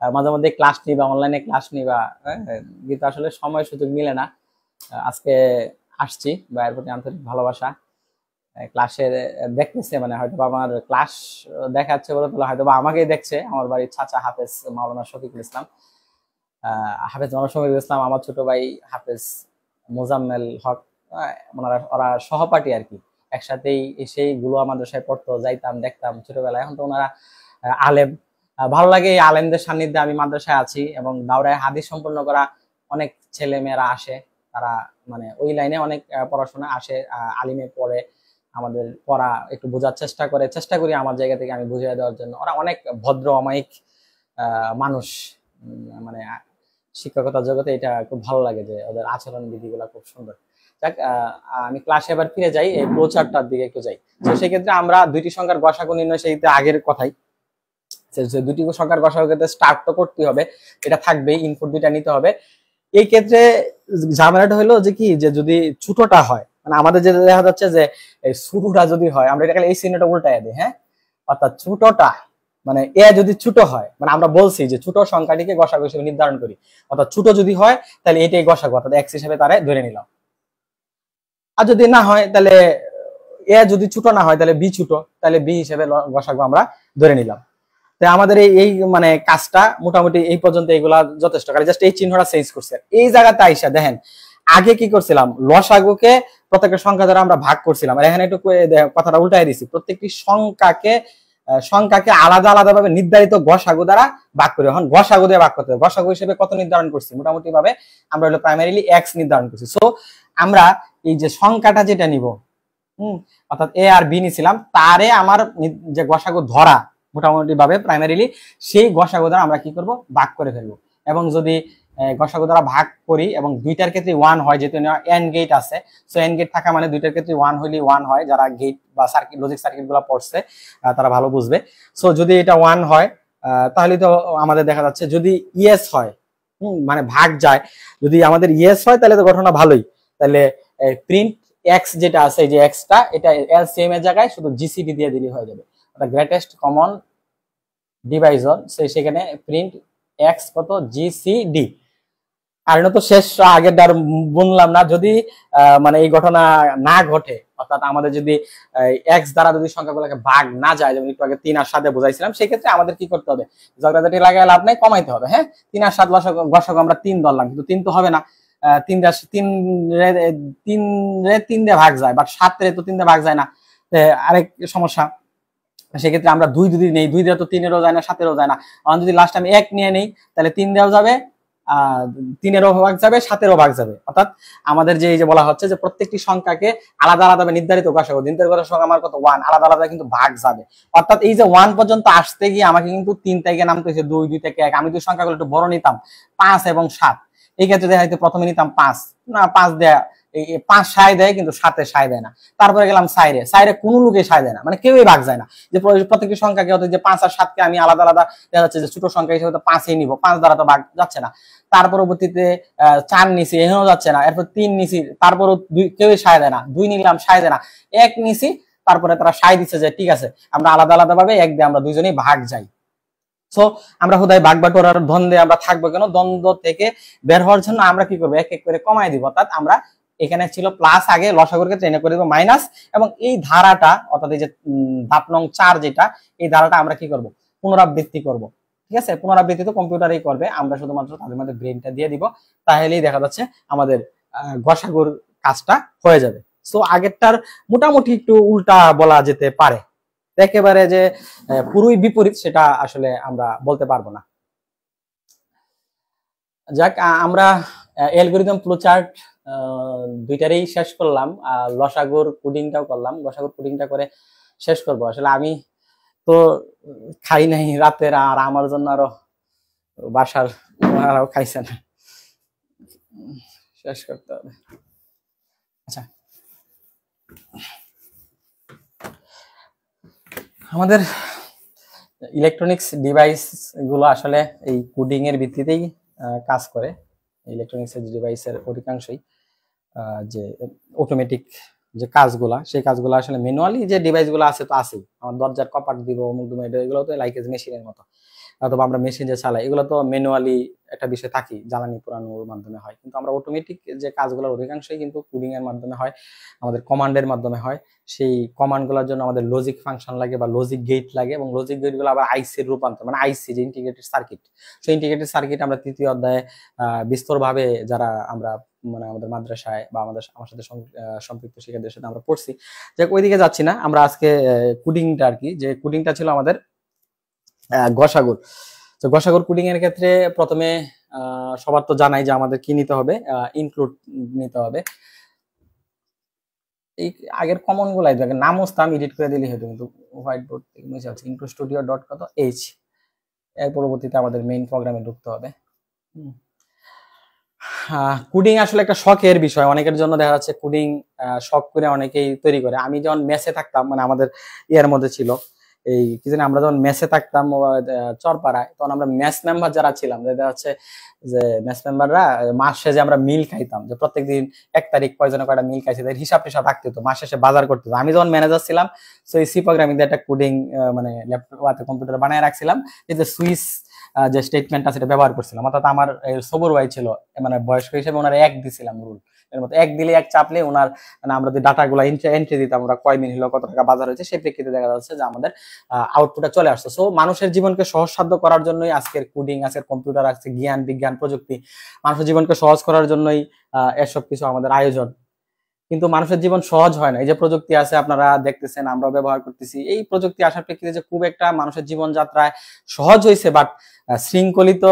মাঝে মধ্যে ক্লাস নিবা, অনলাইনে ক্লাস নিবা, কিন্তু আসলে সময় সুযোগ মিলে না। আজকে আসছি, ভাইয়ের প্রতি আন্তরিক ভালোবাসা। ক্লাসে দেখতেছে, মানে হয়তো আমার ক্লাস দেখাচ্ছে বলে হয়তো বা আমাকেই দেখছে, আমার বাড়ির চাচা হাফেজ মাওলানা শফিকুল ইসলাম, হাফেজ মাওলানা শফিকুল ইসলাম, আমার ছোট ভাই হাফেজ মোজাম্মেল হক, ওরা সহপাঠী আর কি, একসাথেই সেই গুলো মাদ্রাসায় পড়তো, যাইতাম, দেখতাম ছোটবেলায়। এখন তো ওনারা আলেম, ভালো লাগে এই আলেমদের সান্নিধ্যে আমি মাদ্রাসায় আছি, এবং দাওরায়ে হাদিস সম্পন্ন করা অনেক ছেলে মেয়েরা আসে, তারা মানে ওই লাইনে অনেক পড়াশোনা আসে, আলিমে পড়ে, আমাদের পড়া একটু বোঝার চেষ্টা করি আমার জায়গা থেকে আমি বুঝিয়ে দেওয়ার জন্য। ওরা অনেক ভদ্র অমায়িক মানুষ, মানে শিক্ষকতার জগতে এটা খুব ভালো লাগে যে ওদের আচরণ বিধিগুলো খুব সুন্দর। যাক, আমি ক্লাসে এবার ফিরে যাই, এই ফ্লোচার্টটার দিকে একটু যাই। তো সেক্ষেত্রে আমরা দুইটি সংখ্যার গসাগু নির্ণয়, সেই আগের কথাই, দুটি সংখ্যার গসাগু ক্ষেত্রে স্টার্ট তো করতে হবে, এটা থাকবে, ইনপুট দুইটা নিতে হবে। এই ক্ষেত্রে ঝামেলাটা হলো যে কি, যে যদি ছোটটা হয়, মানে আমাদের যে দেখা যাচ্ছে যে শুরুটা যদি হয়, আমরা এটাকে এই চিহ্নটা উল্টায় দিই, হ্যাঁ, অর্থাৎ ছোটটা মানে এ যদি ছোট হয়, মানে আমরা বলছি যে ছোট সংখ্যাটিকে গসাগু হিসেবে নির্ধারণ করি, অর্থাৎ ছোট যদি হয় তাহলে এটাই গসাগু, অর্থাৎ এক্স হিসেবে তারে ধরে নিলাম। আর যদি না হয় তাহলে এ যদি ছোট না হয় তাহলে বি ছোট, তাহলে বি হিসেবে গসাগু আমরা ধরে নিলাম। তাই আমাদের এই মানে কাজটা মোটামুটি এই পর্যন্ত এগুলা যথেষ্ট, কারণ জাস্ট এই চিহ্নটা চেঞ্জ করছে। এই জায়গাতে আইসা দেখেন, আগে কি করছিলাম, লসাগুকে প্রত্যেকটা সংখ্যা দ্বারা আমরা ভাগ করছিলাম, আর এখানে একটু কথাটা উল্টাই দিছি, প্রত্যেকটি সংখ্যাকে সংখ্যাকে আলাদা আলাদা ভাবে নির্ধারিত গসাগু দ্বারা ভাগ করি। এখন গসাগু দিয়ে ভাগ করতে হবে। গসাগু হিসেবে কত নির্ধারণ করছি? মোটামুটি ভাবে আমরা হলো প্রাইমারিলি এক্স নির্ধারণ করছি। সো আমরা এই যে সংখ্যাটা যেটা নিব, অর্থাৎ এ আর বি নিছিলাম, তারে আমার যে গসাগু ধরা মোটামুটি ভাবে প্রাইমারিলি সেই গসাগু দ্বারা আমরা কি করব? ভাগ করে ফেলবো। এবং যদি গসাগু দ্বারা ভাগ করি এবং দুইটার ক্ষেত্রে 1 হয়, যেহেতু এন গেট আছে, সো এন গেট থাকা মানে দুইটার ক্ষেত্রে 1 হইলে 1 হয়। যারা গেট বা সার্কিট লজিক সার্কিট গুলো পড়ছে তারা ভালো বুঝবে। সো যদি এটা 1 হয় তাহলে তো আমাদের দেখা যাচ্ছে যদি ইয়েস হয়, মানে ভাগ যায়, যদি আমাদের ইয়েস হয় তাহলে তো ঘটনা ভালোই। তাহলে প্রিন্ট এক্স যেটা আছে, এই যে এক্সটা, এটা এলসিএম এর জায়গায় শুধু জিসিডি দিয়ে দিলেই হয়ে যাবে, অর্থাৎ গ্রেটেস্ট কমন ডিভাইজর। সেখানে প্রিন্ট এক্স কত? জিসিডি। আর এটা তো শেষ, আগের দ্বার বললাম না, যদি মানে এই ঘটনা না ঘটে, অর্থাৎ আমাদের যদি এক্স দ্বারা যদি সংখ্যাগুলোকে ভাগ না যায়, যেমন একটু আগে 3 আর 7 বুঝাইছিলাম, সেক্ষেত্রে আমাদের কি করতে হবে? ঝগড়াঝাটি লাগায় লাভ নাই, কমাইতে হবে। হ্যাঁ, 3 আর 7 গসাগু আমরা 3 ধরলাম, কিন্তু 3 তো হবে না, 3 দিয়ে ভাগ যায়, বাট 7 রে তো 3 দিয়ে ভাগ যায় না। আরেক সমস্যা, সেক্ষেত্রে আমরা 2 যদি নেই, 2 দিয়ে তো 3 এরও যায় না, 7 এরও যায় না। আমরা যদি লাস্ট আমি 1 নিয়ে নেই, তাহলে 3 দেওয়া যাবে, 3 এরও ভাগ যাবে, 7 এরও ভাগ যাবে। অর্থাৎ আমাদের যে এই যে বলা হচ্ছে যে প্রত্যেকটি সংখ্যাকে আলাদা আলাদা নির্ধারিত গসাগু, দিনের গসাগু আমার কত? 1, আলাদা আলাদা কিন্তু ভাগ যাবে। অর্থাৎ এই যে 1 পর্যন্ত আসতে গিয়ে আমাকে কিন্তু 3 থেকে নামতে হয়েছে 2, 2 থেকে 1। আমি যদি সংখ্যাগুলো একটু বড় নিতাম, 5 এবং 7, এই ক্ষেত্রে দেখা যেত প্রথমে নিতাম 5, না 5 দেয়া, 5 সায় দেয় কিন্তু 7 সায় দেয় না। তারপরে গেলাম সাইরে কোনো লোকে সায় দেয় না, মানে কেউই ভাগ যায় না। যে প্রত্যেকটি সংখ্যাকে হতো যে 5 আর 7 কে আমি আলাদা আলাদা দেখা যাচ্ছে যে ছোট সংখ্যা হিসেবে তো 5ই নিব, 5 দ্বারা তো ভাগ যাচ্ছে না। তার পরবর্তীতে 4 নিছি, এখানেও যাচ্ছে না। এরপর 3 নিছি, তারপরও কেউই সায় দেয় না। 2 নিলাম, সায় দেয় না। 1 নিছি, তারপরে তারা সায় দিচ্ছে যে ঠিক আছে আমরা আলাদা আলাদা ভাবে 1 দিয়ে আমরা দুইজনেই ভাগ যাই। সো আমরা হুদায় ভাগ বাটোয়ারার দ্বন্দ্বে আমরা থাকবো কেন? দ্বন্দ্ব থেকে বের হওয়ার জন্য আমরা কি করবো? এক এক করে কমাই দিব। অর্থাৎ আমরা এখানে ছিল প্লাস, আগে লসাগুর ক্ষেত্রে এনে করে দিব মাইনাস, এবং এই ধারাটা অর্থাৎ এই যে ধাপ নং 4 যেটা, এই ধারাটা আমরা কি করব? পুনরাবৃত্তি করব। ঠিক আছে, পুনরাবৃত্তি তো কম্পিউটারই করবে, আমরা শুধুমাত্র তাদের মধ্যে ব্রেনটা দিয়ে দিব, তাহলেই দেখা যাচ্ছে আমাদের গসাগুর কাজটা হয়ে যাবে। সো আগেরটার মোটামুটি একটু উল্টা বলা যেতে পারে, একেবারে যে পুরোই বিপরীত সেটা আসলে আমরা বলতে পারবো না। যাক, আমরা অ্যালগরিদম ফ্লোচার্ট দুইটারই শেষ করলাম, লসাগুর কোডিংটাও করলাম, গসাগুর কোডিংটা করে শেষ করব। আসলে আমি তো খাই নাই রাতের, আর আমার জন্য আরো বাসার ওনারাও খাইছে না, শেষ করতে হবে। আচ্ছা, আমাদের ইলেকট্রনিক্স ডিভাইস গুলো আসলে এই কোডিং এর ভিত্তিতেই কাজ করে। ইলেকট্রনিক্স ডিভাইসের অধিকাংশই যে অটোমেটিক যে কাজগুলা, সেই কাজগুলো আসলে ম্যানুয়ালি যে ডিভাইসগুলো আছে তো আছেই। আমার দরজার কপাট দিব, অমুক দিব, এগুলো তো লাইক মেশিনের মতো, অথবা আমরা মেশিন যে চালাই, এগুলো তো ম্যানুয়ালি একটা বিষয় থাকি, জ্বালানি পোড়ানোর মাধ্যমে হয়। কিন্তু আমরা অটোমেটিক যে কাজগুলোর অধিকাংশই কিন্তু কোডিং এর মাধ্যমে হয়, আমাদের কমান্ডের মাধ্যমে হয়। সেই কমান্ডগুলোর জন্য আমাদের লজিক ফাংশন লাগে বা লজিক গেট লাগে, এবং লজিক গেটগুলো আবার আইসির রূপান্তর, মানে আইসি যে ইন্টিগ্রেটেড সার্কিট, সেই ইন্টিগ্রেটেড সার্কিট আমরা তৃতীয় অধ্যায়ে বিস্তরভাবে যারা আমরা মানে আমাদের মাদ্রাসায় বা আমার সাথে সম্পৃক্ত শিক্ষার্থীদের সাথে আমরা পড়ছি, যে ওইদিকে যাচ্ছি না। আমরা আজকে কোডিংটা আর কি, যে কোডিংটা ছিল আমাদের গসাগুর। তো গসাগুর কোডিং এর ক্ষেত্রে প্রথমে সবার তো জানাই যে আমাদের কি নিতে হবে, ইনক্লুড নিতে হবে। এই আগের কমন গুলাই নাম মুছতাম, এডিট করে দিলেই হতো, কিন্তু হোয়াইট বোর্ড থেকে মুছে যাচ্ছে। ইনক্লুড স্টুডিও ডট কত এইচ, এর পরবর্তীতে আমাদের মেইন প্রোগ্রামে ঢুকতে হবে। কোডিং আসলে একটা শখের বিষয়, অনেকের জন্য দেখা যাচ্ছে কোডিং শখ করে অনেকেই তৈরি করে। আমি যখন মেসে থাকতাম, মানে আমাদের ইয়ার মধ্যে ছিল এই কি জানি, আমরা যখন মেসে থাকতাম চরপাড়ায়, তখন আমরা মেস মেম্বার যারা ছিলাম, দেখা যাচ্ছে যে মেস মেম্বাররা মাস শেষে আমরা মিল খাইতাম, যে প্রত্যেকদিন 1 তারিখ কয়জনে কয়টা মিল খাইছে, হিসাব টিসাব রাখতে হতো, মাস শেষে বাজার করতে হতো। আমি যখন ম্যানেজার ছিলাম, সো এই সি প্রোগ্রামিং দিয়ে একটা কোডিং মানে ল্যাপটপ কম্পিউটার বানায় রাখছিলাম, যে সুইচ যে স্টেটমেন্টটা সেটা ব্যবহার করছিলাম। অর্থাৎ আমার সবর ভাই ছিল, মানে বয়স্ক হিসেবে ওনার 1 দিছিলাম রুল, এর মতো 1 দিলে 1 চাপলে ওনার, মানে আমরা যে ডাটাগুলো এন্ট্রি দিতাম, ওরা কয় মিনিট হলো, কত টাকা বাজার হয়েছে, সেই প্রেক্ষিতে দেখা যাচ্ছে যে আমাদের আউটপুটটা চলে আসছে। সো মানুষের জীবনকে সহজসাধ্য করার জন্যই আজকের কোডিং, আজকের কম্পিউটার, আজকে জ্ঞান বিজ্ঞান প্রযুক্তি, মানুষের জীবনকে সহজ করার জন্যই এসব কিছু আমাদের আয়োজন। কিন্তু মানুষের জীবন সহজ হয় না। এই যে প্রযুক্তি আছে আপনারা দেখতেছেন, আমরা ব্যবহার করতেছি, এই প্রযুক্তি আসার প্রেক্ষিতে যে খুব একটা মানুষের জীবনযাত্রায় সহজ হয়েছে, বাট শৃঙ্খলিত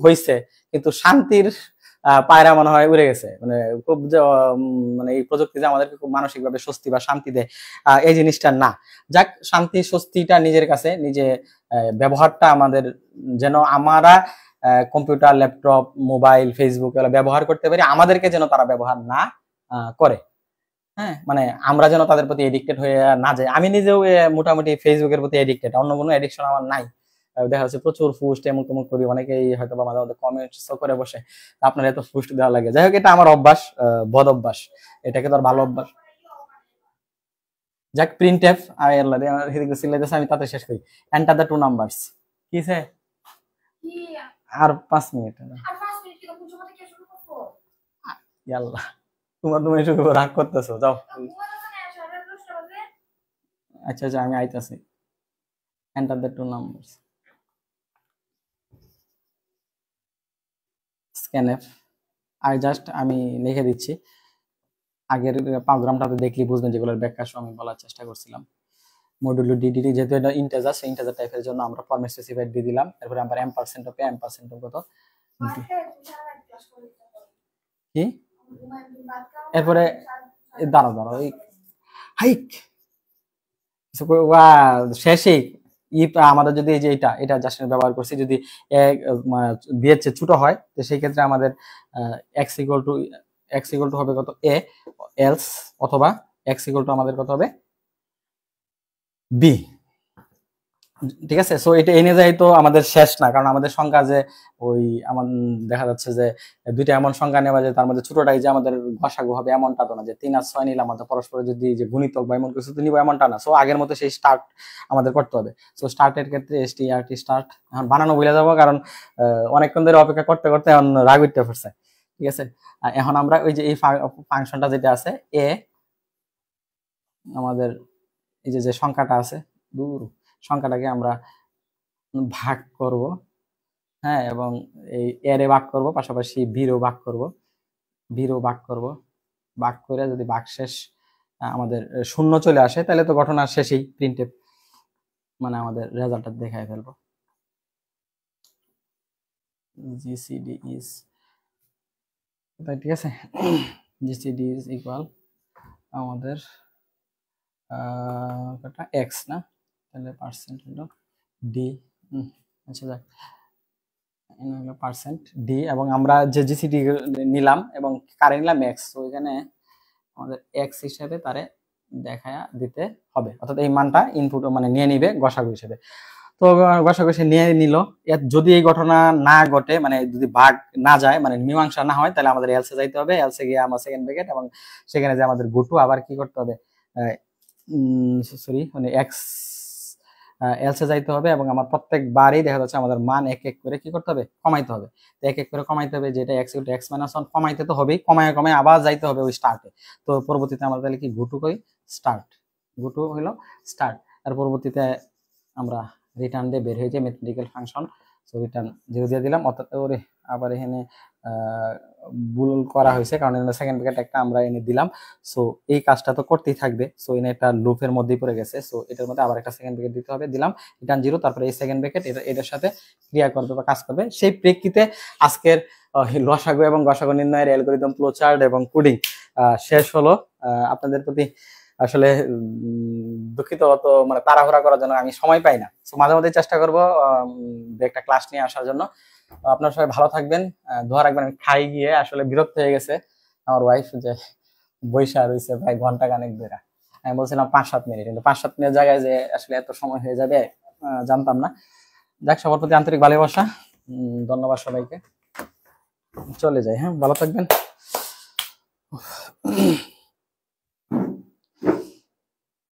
হয়েছে, কিন্তু শান্তির পায়রা মনে হয় উড়ে গেছে। মানে খুব যে মানে এই প্রযুক্তি যে আমাদেরকে খুব মানসিকভাবে স্বস্তি বা শান্তি দেয়, এই জিনিসটা না। যাক, শান্তি স্বস্তিটা নিজের কাছে, নিজে ব্যবহারটা আমাদের যেন আমরা কম্পিউটার, ল্যাপটপ, মোবাইল, ফেসবুক এগুলো ব্যবহার করতে পারি, আমাদেরকে যেন তারা ব্যবহার না করে। হ্যাঁ, মানে আমরা যেন তাদের প্রতি এডিক্টেড হয়ে না যাই। আমি নিজেও মোটামুটি ফেসবুকের প্রতি এডিক্টেড, অন্য কোনো এডিকশন আমার নাই। দেখা যাচ্ছে প্রচুর পোস্ট এমন তেমন করি, অনেকেই হয়তো বা মাঝে মধ্যে কমেন্টস করে বসে, আপনার এত পোস্ট দেওয়া লাগে। যাই হোক, এটা আমার অভ্যাস, বদ অভ্যাস, এটাকে তো আর ভালো অভ্যাস। যাক, প্রিন্ট এফ আমি তাতে শেষ করি। Enter the 2 numbers. কিছে আর 5 মিনিট। ইয়াল্লাহ, তুমি শুধু রাগ করতেছো, যাও। আচ্ছা আচ্ছা, আমি আইতাছি। Enter the 2 numbers. স্ক্যানএফ। আর জাস্ট আমি লিখে দিচ্ছি, আগের প্রোগ্রামটাতে দেখলি বুঝবেন, যেগুলোর ব্যাখ্যা আমি বলার চেষ্টা করছিলাম। মডুলো ডিডিটি, যেহেতু এটা ইন্টিজার, সেই ইন্টিজার টাইপের জন্য আমরা ফরম্যাট স্পেসিফাইড দিয়ে দিলাম। এরপরে আমরা এম% অফ এম% কত কি, এরপরে দাঁড়াও এই হাইক শেষেই আমাদের যদি এই যে এটা জাস্ট ব্যবহার করছি, যদি বিয়ের চেয়ে ছোট হয়, তো সেই ক্ষেত্রে আমাদের x ইকুয়াল টু হবে কত, a, এলস, অথবা x ইকুয়াল টু আমাদের কত হবে, b। ঠিক আছে, সো এটা এনে যায় তো আমাদের শেষ না, কারণ আমাদের সংখ্যা যে ওই আমাদের দেখা যাচ্ছে যে দুইটা এমন সংখ্যা নেওয়া যায়, তার মধ্যে ছোটটাই যে আমাদের গসাগু হবে এমনটা তো না, যে 3 আর 6 নিলাম আমাদের পরস্পর যদি যে গুণিতক বা এমন কিছু তো নিব এমনটা না। সো আগের মতো সেই স্টার্ট আমাদের করতে হবে। সো স্টার্টের ক্ষেত্রে STRT স্টার্ট এখন বানানো ভুলে যাবো, কারণ অনেকক্ষণ ধরে অপেক্ষা করতে করতে এখন রাগ উঠতে পড়ছে। ঠিক আছে, এখন আমরা ওই যে এই ফাংশনটা যেটা আছে এ, আমাদের এই যে সংখ্যাটা আছে, দূর সংখ্যাটাকে আমরা ভাগ করব, হ্যাঁ, এবং এই এর ভাগ করব, পাশাপাশি বিরও ভাগ করব, ভাগ করে যদি ভাগশেষ আমাদের শূন্য চলে আসে, তাহলে তো ঘটনা শেষেই, প্রিন্টএফ মানে আমাদের রেজাল্টটা দেখায় ফেলবো। জিসিডি ইজ, ঠিক আছে, জিসিডি ইজ ইকুয়াল আমাদের এক্স না, তাহলে পার্সেন্ট হলো ডি। আচ্ছা যাক, পার্সেন্ট ডি, এবং আমরা যে জিসিডি নিলাম এবং কারে নিলাম এক্স, তো এখানে আমাদের এক্স হিসেবে তারে দেখা দিতে হবে, অর্থাৎ এই মানটা ইনপুট মানে নিয়ে নিবে গসাগু হিসেবে। তো গসাগু সে নিয়ে নিল, যদি এই ঘটনা না ঘটে, মানে যদি ভাগ না যায়, মানে মীমাংসা না হয়, তাহলে আমাদের এলসে যাইতে হবে। এলসে গিয়ে আমার সেকেন্ড ব্র্যাকেট, এবং সেখানে যে আমাদের গুটু আবার কি করতে হবে, সরি মানে এক্স এলসে যাইতে হবে, এবং আমার প্রত্যেকবারই দেখা যাচ্ছে আমাদের মান এক এক করে কি করতে হবে, কমাইতে হবে। তো এক এক করে কমাইতে হবে, যেটা x-1 কমাইতে তো হবেই, কমায় কমায় আবার যাইতে হবে ওই স্টার্টে। তো পরবর্তীতে আমরা তাহলে কি গুটু কই, স্টার্ট, গুটু হইলো স্টার্ট। আর পরবর্তীতে আমরা রিটার্ন দিয়ে বের হয়ে যায় ম্যাথমেটিক্যাল ফাংশন। সো রিটার্ন 0 দিয়ে দিলাম, অর্থাৎ ওরে আবার এখানে ভুল করা হয়েছে, কারণ এখানে সেকেন্ড ব্র্যাকেট একটা আমরা এনে দিলাম। সো এই কাজটা তো করতেই থাকবে, সো এনে একটা লুপের মধ্যেই পড়ে গেছে। সো এটার মধ্যে আবার একটা সেকেন্ড ব্র্যাকেট দিতে হবে, দিলাম রিটার্ন 0, তারপরে এই সেকেন্ড ব্র্যাকেট এটার সাথে ক্রিয়া করবে বা কাজ করবে। সেই প্রেক্ষিতে আজকের লসাগু এবং গসাগু নির্ণয়ের অ্যালগরিদম, ফ্লোচার্ট এবং কোডিং শেষ হলো। আপনাদের প্রতি আসলে দুঃখিত, অত মানে তাড়াহুড়া করার জন্য আমি সময় পাই না। সো মাঝে মধ্যে চেষ্টা করবো একটা ক্লাস নিয়ে আসার জন্য। আপনারা সবাই ভালো থাকবেন, দোয়া রাখবেন। আমি খাই গিয়ে আসলে বিরক্ত হয়ে গেছে আমার ওয়াইফ, যে বৈশা রয়েছে প্রায় ঘন্টা খানেক ধরে। আমি বলছিলাম 5-7 মিনিট, কিন্তু 5-7 মিনিট জায়গায় যে আসলে এত সময় হয়ে যাবে জানতাম না। যাক, সবার প্রতি আন্তরিক ভালোবাসা, ধন্যবাদ সবাইকে। চলে যাই, হ্যাঁ, ভালো থাকবেন।